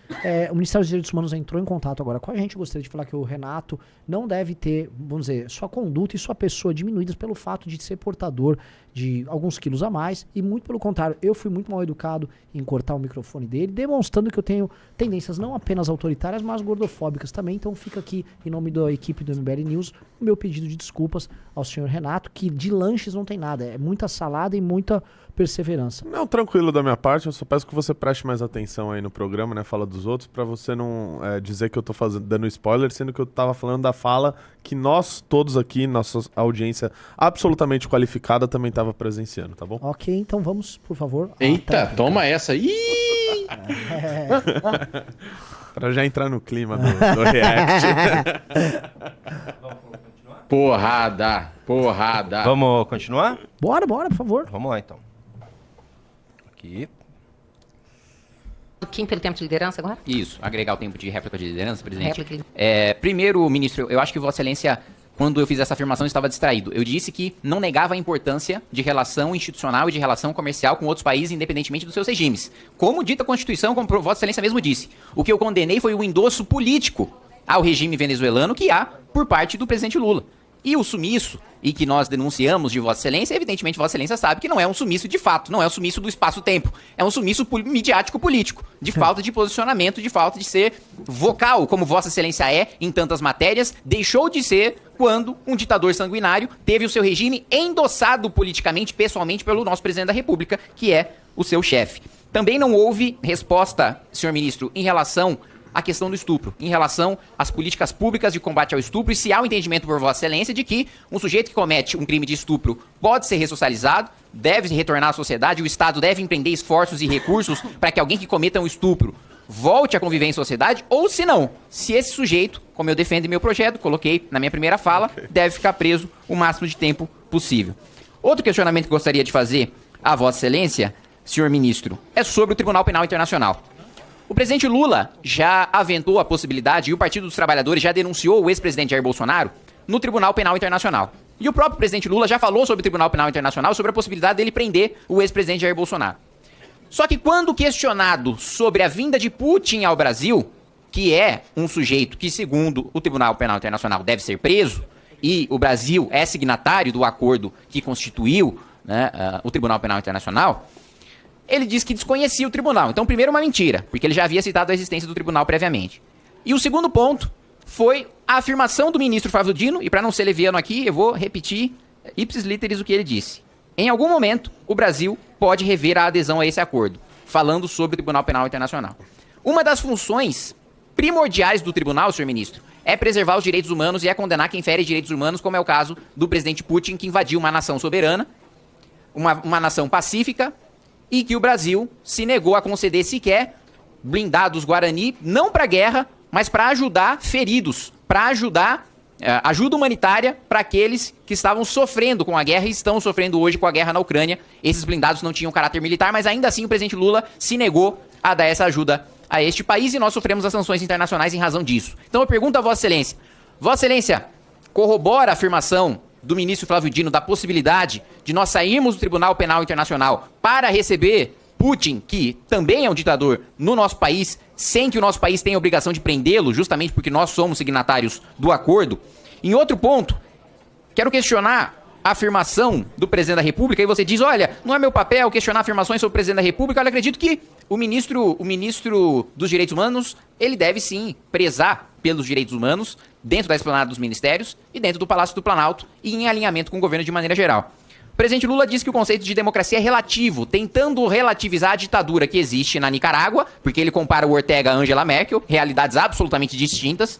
o Ministério dos Direitos Humanos entrou em contato agora com a gente. Eu gostaria de falar que o Renato não deve ter, vamos dizer, sua conduta e sua pessoa diminuídas pelo fato de ser portador de alguns quilos a mais. E muito pelo contrário, eu fui muito mal educado em cortar o microfone dele, demonstrando que eu tenho tendências não apenas autoritárias, mas gordofóbicas também. Então fica aqui, em nome da equipe do MBL News, o meu pedido de desculpas ao senhor Renato, que de lanches não tem nada, é muita salada e muita perseverança. Não, tranquilo da minha parte, eu só peço que você preste mais atenção aí no programa, né, fala dos outros, pra você não dizer que eu tô dando spoiler, sendo que eu tava falando da fala que nós todos aqui, nossa audiência absolutamente qualificada, também tava presenciando, tá bom? Ok, então vamos, por favor. Eita, toma essa. Ih! Pra já entrar no clima do react. Porrada. Vamos continuar? Bora, por favor. Vamos lá, então. Aqui. Kim, pelo tempo de liderança agora? Isso, agregar o tempo de réplica de liderança, presidente. Réplica. Primeiro, ministro, eu acho que Vossa Excelência, quando eu fiz essa afirmação, estava distraído. Eu disse que não negava a importância de relação institucional e de relação comercial com outros países, independentemente dos seus regimes. Como dita a Constituição, como Vossa Excelência mesmo disse. O que eu condenei foi o endosso político ao regime venezuelano que há por parte do presidente Lula. E o sumiço, e que nós denunciamos de Vossa Excelência, evidentemente Vossa Excelência sabe que não é um sumiço de fato, não é um sumiço do espaço-tempo, é um sumiço midiático-político, de falta de posicionamento, de falta de ser vocal, como Vossa Excelência é em tantas matérias, deixou de ser quando um ditador sanguinário teve o seu regime endossado politicamente, pessoalmente, pelo nosso presidente da República, que é o seu chefe. Também não houve resposta, senhor ministro, em relação a questão do estupro, em relação às políticas públicas de combate ao estupro, e se há um entendimento por Vossa Excelência de que um sujeito que comete um crime de estupro pode ser ressocializado, deve retornar à sociedade, o Estado deve empreender esforços e recursos para que alguém que cometa um estupro volte a conviver em sociedade, ou se não, se esse sujeito, como eu defendo em meu projeto, coloquei na minha primeira fala, deve ficar preso o máximo de tempo possível. Outro questionamento que gostaria de fazer a Vossa Excelência, senhor ministro, é sobre o Tribunal Penal Internacional. O presidente Lula já aventou a possibilidade, e o Partido dos Trabalhadores já denunciou o ex-presidente Jair Bolsonaro no Tribunal Penal Internacional. E o próprio presidente Lula já falou sobre o Tribunal Penal Internacional, sobre a possibilidade dele prender o ex-presidente Jair Bolsonaro. Só que quando questionado sobre a vinda de Putin ao Brasil, que é um sujeito que, segundo o Tribunal Penal Internacional, deve ser preso, e o Brasil é signatário do acordo que constituiu, né, o Tribunal Penal Internacional, ele disse que desconhecia o tribunal. Então, primeiro, uma mentira, porque ele já havia citado a existência do tribunal previamente. E o segundo ponto foi a afirmação do ministro Flávio Dino, e para não ser leviano aqui, eu vou repetir ipsis literis o que ele disse. Em algum momento, o Brasil pode rever a adesão a esse acordo, falando sobre o Tribunal Penal Internacional. Uma das funções primordiais do tribunal, senhor ministro, é preservar os direitos humanos e é condenar quem fere direitos humanos, como é o caso do presidente Putin, que invadiu uma nação soberana, uma nação pacífica, e que o Brasil se negou a conceder sequer blindados Guarani, não para guerra, mas para ajudar feridos, para ajudar ajuda humanitária para aqueles que estavam sofrendo com a guerra e estão sofrendo hoje com a guerra na Ucrânia. Esses blindados não tinham caráter militar, mas ainda assim o presidente Lula se negou a dar essa ajuda a este país e nós sofremos as sanções internacionais em razão disso. Então eu pergunto a Vossa Excelência corrobora a afirmação do ministro Flávio Dino da possibilidade de nós sairmos do Tribunal Penal Internacional para receber Putin, que também é um ditador, no nosso país, sem que o nosso país tenha a obrigação de prendê-lo, justamente porque nós somos signatários do acordo? Em outro ponto, quero questionar a afirmação do presidente da República, e você diz, olha, não é meu papel questionar afirmações sobre o presidente da República. Olha, acredito que o ministro dos Direitos Humanos, ele deve sim prezar pelos direitos humanos dentro da esplanada dos ministérios e dentro do Palácio do Planalto e em alinhamento com o governo de maneira geral. O presidente Lula diz que o conceito de democracia é relativo, tentando relativizar a ditadura que existe na Nicarágua, porque ele compara o Ortega a Angela Merkel, realidades absolutamente distintas,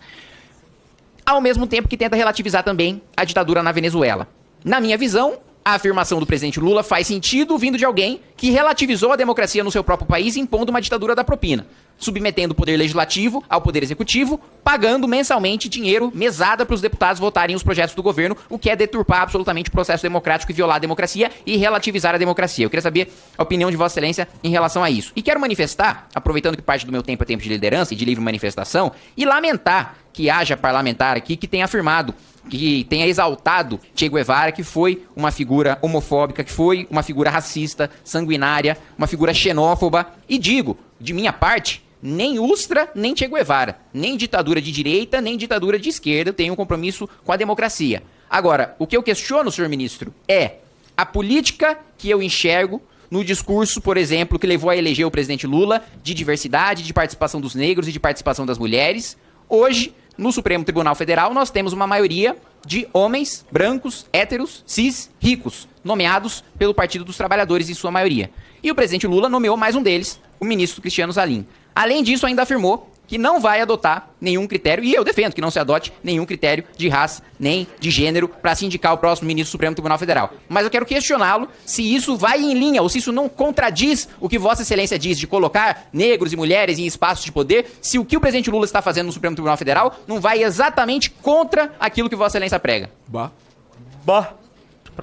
ao mesmo tempo que tenta relativizar também a ditadura na Venezuela. Na minha visão, a afirmação do presidente Lula faz sentido vindo de alguém que relativizou a democracia no seu próprio país impondo uma ditadura da propina, submetendo o poder legislativo ao poder executivo, pagando mensalmente dinheiro, mesada para os deputados votarem os projetos do governo, o que é deturpar absolutamente o processo democrático e violar a democracia e relativizar a democracia. Eu queria saber a opinião de Vossa Excelência em relação a isso. E quero manifestar, aproveitando que parte do meu tempo é tempo de liderança e de livre manifestação, e lamentar que haja parlamentar aqui que tenha afirmado, que tenha exaltado Che Guevara, que foi uma figura homofóbica, que foi uma figura racista, sanguinária, uma figura xenófoba. E digo, de minha parte, nem Ustra, nem Che Guevara, nem ditadura de direita, nem ditadura de esquerda tem um compromisso com a democracia. Agora, o que eu questiono, senhor ministro, é a política que eu enxergo no discurso, por exemplo, que levou a eleger o presidente Lula, de diversidade, de participação dos negros e de participação das mulheres. Hoje, no Supremo Tribunal Federal, nós temos uma maioria de homens, brancos, héteros, cis, ricos, nomeados pelo Partido dos Trabalhadores em sua maioria. E o presidente Lula nomeou mais um deles, o ministro Cristiano Zanin. Além disso, ainda afirmou que não vai adotar nenhum critério, e eu defendo que não se adote nenhum critério de raça, nem de gênero, para se indicar o próximo ministro do Supremo Tribunal Federal. Mas eu quero questioná-lo se isso vai em linha, ou se isso não contradiz o que Vossa Excelência diz de colocar negros e mulheres em espaços de poder, se o que o presidente Lula está fazendo no Supremo Tribunal Federal não vai exatamente contra aquilo que Vossa Excelência prega.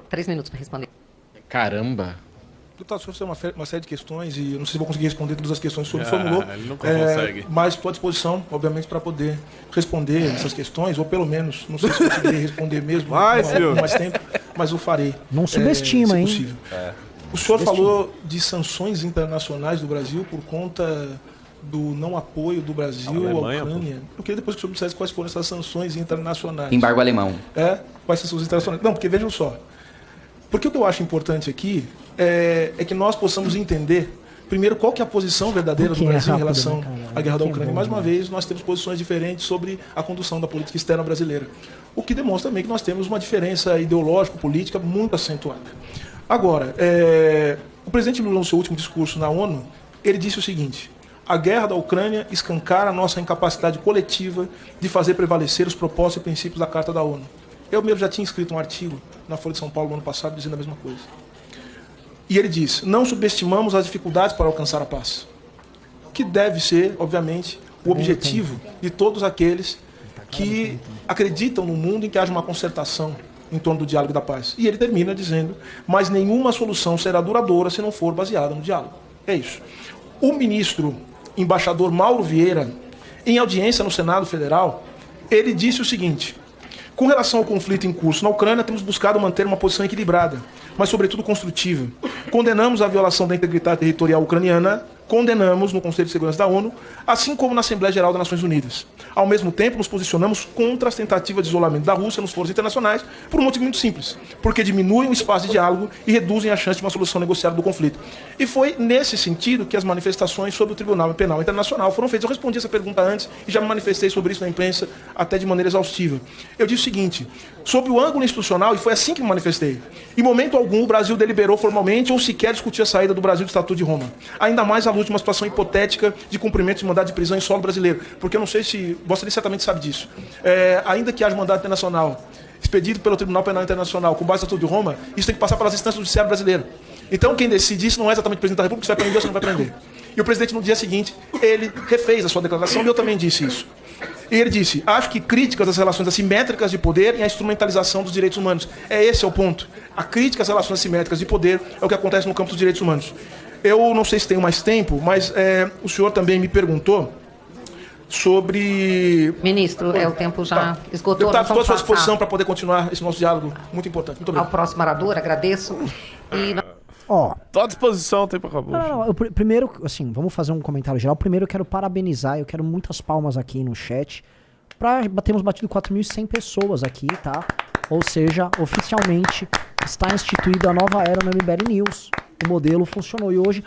3 minutos para responder. Caramba. Deputado, o senhor tem uma série de questões e eu não sei se vou conseguir responder todas as questões que o senhor formulou. Ele nunca consegue. Mas estou à disposição, obviamente, para poder responder essas questões, ou pelo menos, não sei se conseguirei responder mesmo com mais tempo, mas eu farei. Não subestima, hein? Possível. O senhor falou de sanções internacionais do Brasil por conta do não apoio do Brasil à Ucrânia. Eu queria depois que o senhor dissesse quais foram essas sanções internacionais. Embargo alemão. Quais sanções internacionais? Não, porque vejam só. Porque o que eu acho importante aqui é que nós possamos entender, primeiro, qual que é a posição verdadeira do Brasil em relação à guerra da Ucrânia. Mais uma vez, nós temos posições diferentes sobre a condução da política externa brasileira. O que demonstra também que nós temos uma diferença ideológico-política muito acentuada. Agora, o presidente Lula, no seu último discurso na ONU, ele disse o seguinte: a guerra da Ucrânia escancara a nossa incapacidade coletiva de fazer prevalecer os propósitos e princípios da Carta da ONU. Eu mesmo já tinha escrito um artigo na Folha de São Paulo no ano passado dizendo a mesma coisa. E ele diz: não subestimamos as dificuldades para alcançar a paz, que deve ser, obviamente, o objetivo de todos aqueles que acreditam no mundo em que haja uma concertação em torno do diálogo e da paz. E ele termina dizendo: mas nenhuma solução será duradoura se não for baseada no diálogo. É isso. O ministro embaixador Mauro Vieira, em audiência no Senado Federal, ele disse o seguinte: com relação ao conflito em curso na Ucrânia, temos buscado manter uma posição equilibrada, mas sobretudo construtiva. Condenamos a violação da integridade territorial ucraniana, condenamos no Conselho de Segurança da ONU, assim como na Assembleia Geral das Nações Unidas. Ao mesmo tempo, nos posicionamos contra as tentativas de isolamento da Rússia nos foros internacionais por um motivo muito simples: porque diminuem o espaço de diálogo e reduzem a chance de uma solução negociada do conflito. E foi nesse sentido que as manifestações sobre o Tribunal Penal Internacional foram feitas. Eu respondi essa pergunta antes e já me manifestei sobre isso na imprensa, até de maneira exaustiva. Eu disse o seguinte: sob o ângulo institucional, e foi assim que me manifestei, em momento algum o Brasil deliberou formalmente ou sequer discutiu a saída do Brasil do Estatuto de Roma. Ainda mais à luz de uma situação hipotética de cumprimento de mandado de prisão em solo brasileiro. Porque eu não sei se... Você certamente sabe disso. Ainda que haja mandado internacional expedido pelo Tribunal Penal Internacional com base no Estatuto de Roma, isso tem que passar pelas instâncias do Judiciário brasileiro. Então quem decide isso não é exatamente o presidente da República, se vai prender ou se não vai prender. E o presidente, no dia seguinte, ele refez a sua declaração e eu também disse isso. E ele disse, acho que críticas às relações assimétricas de poder e à instrumentalização dos direitos humanos. Esse é o ponto. A crítica às relações assimétricas de poder é o que acontece no campo dos direitos humanos. Eu não sei se tenho mais tempo, mas o senhor também me perguntou sobre... Ministro, o tempo já esgotou. Deputado, estou à sua passar disposição para poder continuar esse nosso diálogo muito importante. Muito obrigado. ao próximo orador, agradeço. Ó, Tô à disposição, o tempo acabou. primeiro, assim, vamos fazer um comentário geral. Primeiro eu quero parabenizar, eu quero muitas palmas aqui no chat. Temos batido 4.100 pessoas aqui, tá? Ou seja, oficialmente está instituída a nova era no MBL News. O modelo funcionou e hoje,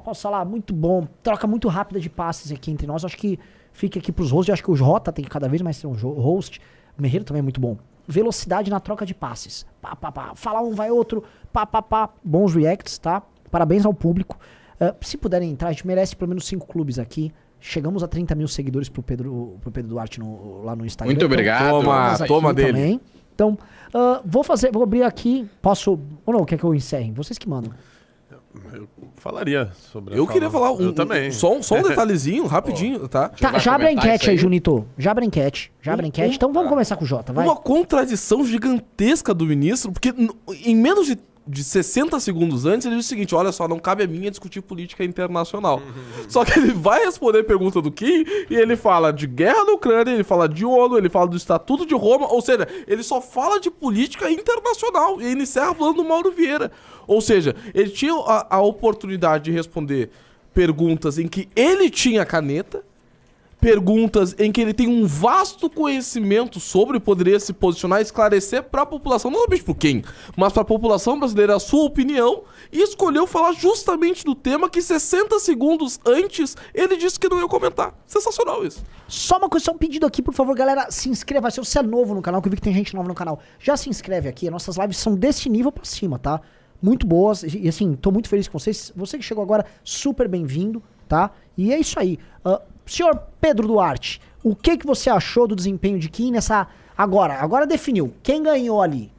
posso falar, muito bom. Troca muito rápida de passes aqui entre nós. Acho que fica aqui pros hosts. Eu acho que o Jota tem que cada vez mais ser um host. O Merreiro também é muito bom. Velocidade na troca de passes. Fala um, vai outro. Bons reacts, tá? Parabéns ao público. Se puderem entrar, a gente merece pelo menos 5 clubes aqui. Chegamos a 30 mil seguidores pro Pedro Duarte lá no Instagram. Muito obrigado. Toma dele. Também. Então, vou abrir aqui. Posso. Ou não, quer que eu encerre? Vocês que mandam. Eu falaria sobre Eu queria falar Eu também. Só um detalhezinho, rapidinho, tá? Tá, já abre a enquete aí, Junito. Já abre a enquete. Então vamos começar com o Jota, vai. Uma contradição gigantesca do ministro, porque em menos de 60 segundos antes, ele diz o seguinte, olha só, não cabe a mim discutir política internacional. Só que ele vai responder a pergunta do Kim e ele fala de guerra na Ucrânia, ele fala de ONU, ele fala do Estatuto de Roma, ou seja, ele só fala de política internacional e ele encerra falando do Mauro Vieira. Ou seja, ele tinha a oportunidade de responder perguntas em que ele tinha caneta, perguntas em que ele tem um vasto conhecimento sobre, poderia se posicionar e esclarecer para a população, não somente por quem, mas para a população brasileira a sua opinião, e escolheu falar justamente do tema que 60 segundos antes ele disse que não ia comentar. Sensacional isso. Só uma coisa, só um pedido aqui, por favor, galera, se inscreva. Se você é novo no canal, que eu vi que tem gente nova no canal, já se inscreve aqui. As nossas lives são desse nível pra cima, tá? Muito boas, e assim, tô muito feliz com vocês. Você que chegou agora, super bem-vindo, tá? E é isso aí. Senhor Pedro Duarte, o que você achou do desempenho de Kim nessa... Agora definiu. Quem ganhou ali?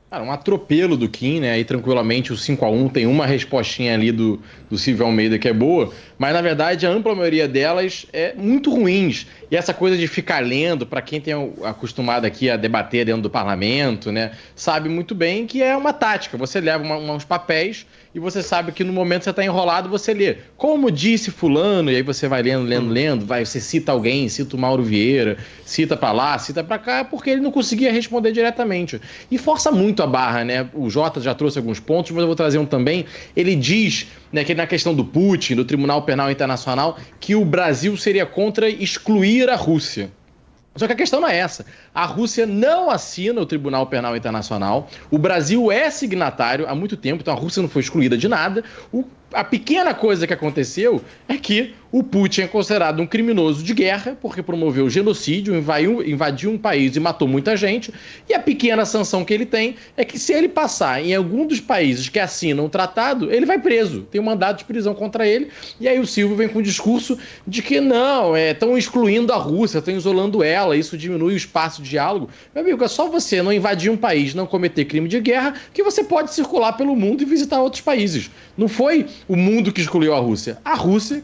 Cara, um atropelo do Kim, né? Aí tranquilamente o 5-1 tem uma respostinha ali do Silvio Almeida que é boa, mas na verdade a ampla maioria delas é muito ruins. E essa coisa de ficar lendo, para quem tem acostumado aqui a debater dentro do parlamento, né? Sabe muito bem que é uma tática. Você leva uns papéis e você sabe que no momento que você está enrolado, você lê. Como disse fulano, e aí você vai lendo, você cita alguém, cita o Mauro Vieira, cita para lá, cita para cá, porque ele não conseguia responder diretamente. E força muito a barra, né? O Jota já trouxe alguns pontos, mas eu vou trazer um também. Ele diz, né, que na questão do Putin, do Tribunal Penal Internacional, que o Brasil seria contra excluir a Rússia. Só que a questão não é essa. A Rússia não assina o Tribunal Penal Internacional. O Brasil é signatário há muito tempo, então a Rússia não foi excluída de nada. A pequena coisa que aconteceu é que o Putin é considerado um criminoso de guerra porque promoveu genocídio, invadiu um país e matou muita gente. E a pequena sanção que ele tem é que se ele passar em algum dos países que assinam o tratado, ele vai preso. Tem um mandado de prisão contra ele. E aí o Silvio vem com o discurso de que não, estão excluindo a Rússia, estão isolando ela, isso diminui o espaço de diálogo. Meu amigo, é só você não invadir um país, não cometer crime de guerra, que você pode circular pelo mundo e visitar outros países. Não foi o mundo que excluiu a Rússia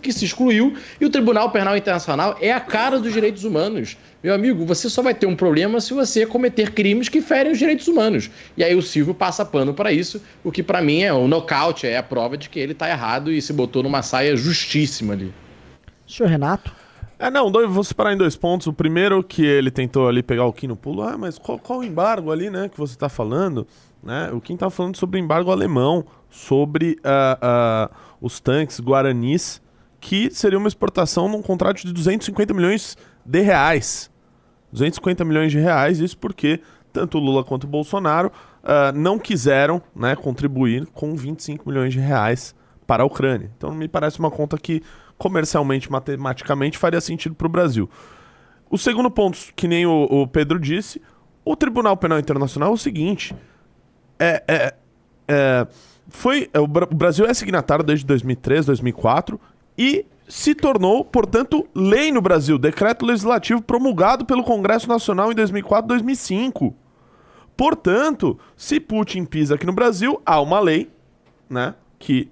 que se excluiu, e o Tribunal Penal Internacional é a cara dos direitos humanos. Meu amigo, você só vai ter um problema se você cometer crimes que ferem os direitos humanos. E aí o Silvio passa pano para isso, o que para mim é um nocaute, é a prova de que ele tá errado e se botou numa saia justíssima ali. Senhor Renato? Vou separar em 2 pontos. O primeiro, que ele tentou ali pegar o Kim no pulo. Mas qual o embargo ali, né, que você tá falando? Né? O Kim tá falando sobre o embargo alemão, sobre os tanques guaranis, que seria uma exportação num contrato de 250 milhões de reais. 250 milhões de reais, isso porque tanto o Lula quanto o Bolsonaro não quiseram, né, contribuir com 25 milhões de reais para a Ucrânia. Então me parece uma conta que comercialmente, matematicamente, faria sentido para o Brasil. O segundo ponto, que nem o Pedro disse, o Tribunal Penal Internacional é o seguinte, o Brasil é signatário desde 2003, 2004 e se tornou, portanto, lei no Brasil, decreto legislativo promulgado pelo Congresso Nacional em 2004, 2005. Portanto, se Putin pisa aqui no Brasil, há uma lei, né, que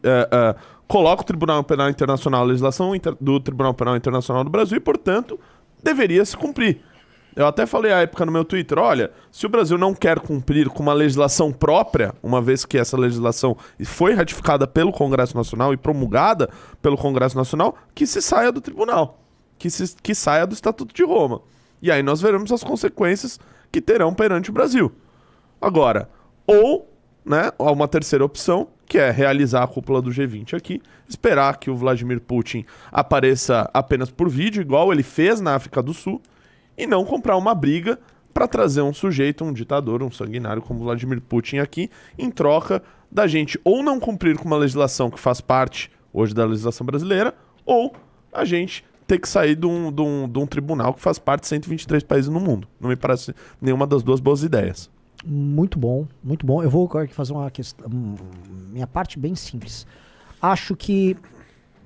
coloca o Tribunal Penal Internacional, a legislação do Tribunal Penal Internacional do Brasil e, portanto, deveria se cumprir. Eu até falei à época no meu Twitter, olha, se o Brasil não quer cumprir com uma legislação própria, uma vez que essa legislação foi ratificada pelo Congresso Nacional e promulgada pelo Congresso Nacional, que se saia do tribunal, que saia do Estatuto de Roma. E aí nós veremos as consequências que terão perante o Brasil. Agora, ou, né, uma terceira opção, que é realizar a cúpula do G20 aqui, esperar que o Vladimir Putin apareça apenas por vídeo, igual ele fez na África do Sul, e não comprar uma briga para trazer um sujeito, um ditador, um sanguinário como Vladimir Putin aqui, em troca da gente ou não cumprir com uma legislação que faz parte hoje da legislação brasileira, ou a gente ter que sair de um tribunal que faz parte de 123 países no mundo. Não me parece nenhuma das duas boas ideias. Muito bom, muito bom. Eu vou agora aqui fazer uma questão, minha parte bem simples. Acho que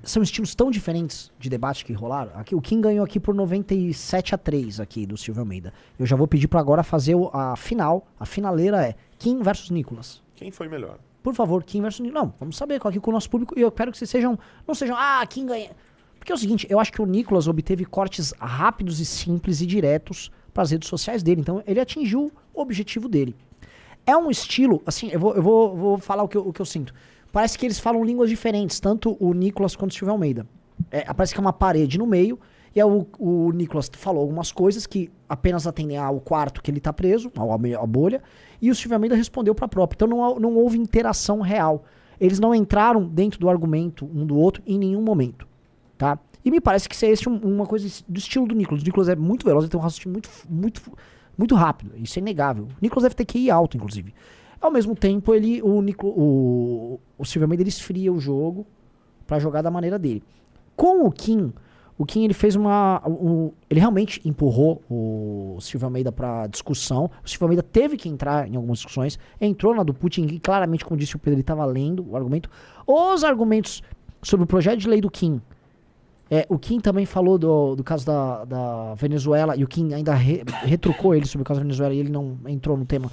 são estilos tão diferentes de debate que rolaram. Aqui, o Kim ganhou aqui por 97-3 aqui do Silvio Almeida. Eu já vou pedir para agora fazer a final. A finaleira é Kim versus Nicolas. Quem foi melhor? Por favor, Kim versus Nicolas. Não, vamos saber qual aqui com o nosso público. E eu quero que vocês não sejam, Kim ganha. Porque é o seguinte, eu acho que o Nicolas obteve cortes rápidos e simples e diretos para as redes sociais dele. Então ele atingiu o objetivo dele. É um estilo, assim, eu vou falar o que eu sinto. Parece que eles falam línguas diferentes, tanto o Nicolas quanto o Silvio Almeida. Parece que é uma parede no meio, e aí o Nicolas falou algumas coisas que apenas atendem ao quarto que ele tá preso, à bolha, e o Silvio Almeida respondeu para a própria. Então não houve interação real. Eles não entraram dentro do argumento um do outro em nenhum momento, tá? E me parece que isso é uma coisa do estilo do Nicolas. O Nicolas é muito veloz, ele tem um raciocínio muito rápido, isso é inegável. O Nicolas deve ter que ir alto, inclusive. Ao mesmo tempo, o Silvio Almeida ele esfria o jogo pra jogar da maneira dele. Com o Kim ele fez ele realmente empurrou o Silvio Almeida pra discussão. O Silvio Almeida teve que entrar em algumas discussões. Entrou na do Putin, e claramente, como disse o Pedro, ele estava lendo o argumento. Os argumentos sobre o projeto de lei do Kim. O Kim também falou do caso da Venezuela, e o Kim ainda retrucou ele sobre o caso da Venezuela, e ele não entrou no tema.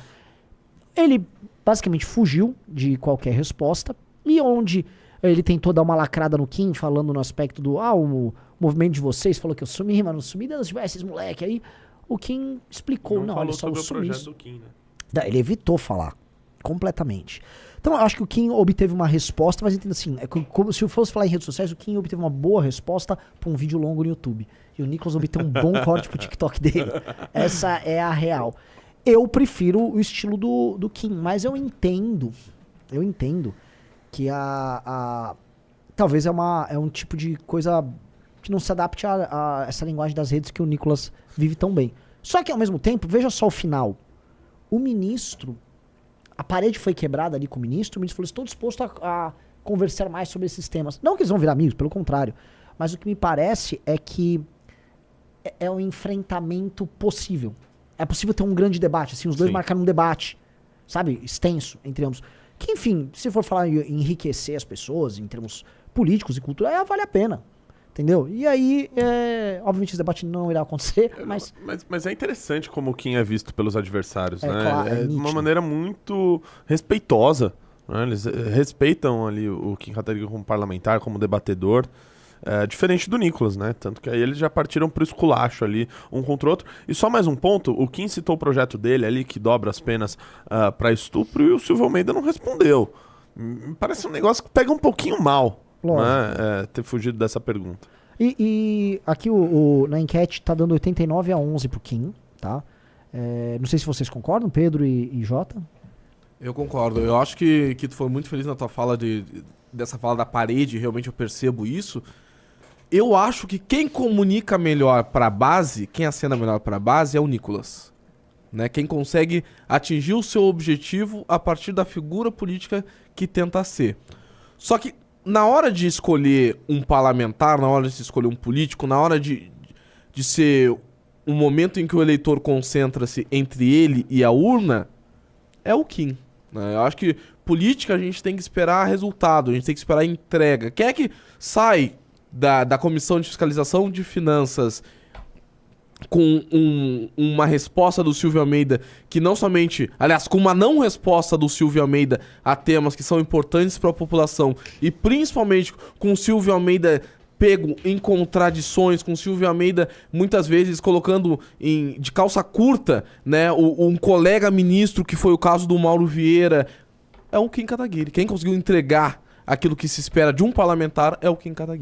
Ele basicamente fugiu de qualquer resposta, e onde ele tentou dar uma lacrada no Kim, falando no aspecto do o movimento de vocês falou que eu sumi, mas não sumi, Deus tivesse esses moleque aí. O Kim explicou, não, olha só, o projeto do Kim, né? Ele evitou falar completamente. Então eu acho que o Kim obteve uma resposta, mas entenda assim, como se eu fosse falar em redes sociais, o Kim obteve uma boa resposta para um vídeo longo no YouTube. E o Nicolas obteve um bom corte pro TikTok dele. Essa é a real. Eu prefiro o estilo do Kim, mas eu entendo que talvez é um tipo de coisa que não se adapte a essa linguagem das redes que o Nicolas vive tão bem. Só que ao mesmo tempo, veja só o final. O ministro, a parede foi quebrada ali com o ministro falou, estou disposto a conversar mais sobre esses temas. Não que eles vão virar amigos, pelo contrário. Mas o que me parece é que é um enfrentamento possível. É possível ter um grande debate, assim, os dois marcaram um debate, sabe, extenso entre ambos. Que, enfim, se for falar em enriquecer as pessoas em termos políticos e culturais, vale a pena, entendeu? E aí, obviamente esse debate não irá acontecer, mas é interessante como o Kim é visto pelos adversários, né? Claro, de uma maneira muito respeitosa, né? Eles respeitam ali o Kim Kataguiri como parlamentar, como debatedor. Diferente do Nicolas, né? Tanto que aí eles já partiram pro esculacho ali, um contra o outro. E só mais um ponto, o Kim citou o projeto dele ali, que dobra as penas pra estupro, e o Silvio Almeida não respondeu. Parece um negócio que pega um pouquinho mal, né? Ter fugido dessa pergunta. E aqui na enquete tá dando 89-11 pro Kim, tá? Não sei se vocês concordam, Pedro e Jota. Eu concordo. Eu acho que tu foi muito feliz na tua fala dessa fala da parede, realmente eu percebo isso. Eu acho que quem comunica melhor pra base, quem acena melhor pra base é o Nicolas. Né? Quem consegue atingir o seu objetivo a partir da figura política que tenta ser. Só que na hora de escolher um parlamentar, na hora de escolher um político, na hora de ser um momento em que o eleitor concentra-se entre ele e a urna, é o Kim. Né? Eu acho que política a gente tem que esperar resultado, a gente tem que esperar entrega. Quem é que sai da Comissão de Fiscalização de Finanças com uma resposta do Silvio Almeida que não somente... Aliás, com uma não resposta do Silvio Almeida a temas que são importantes para a população e principalmente com o Silvio Almeida pego em contradições, com o Silvio Almeida muitas vezes colocando de calça curta, né, um colega ministro, que foi o caso do Mauro Vieira. É o Kim Kataguiri. Quem conseguiu entregar aquilo que se espera de um parlamentar é o Kim Kataguiri.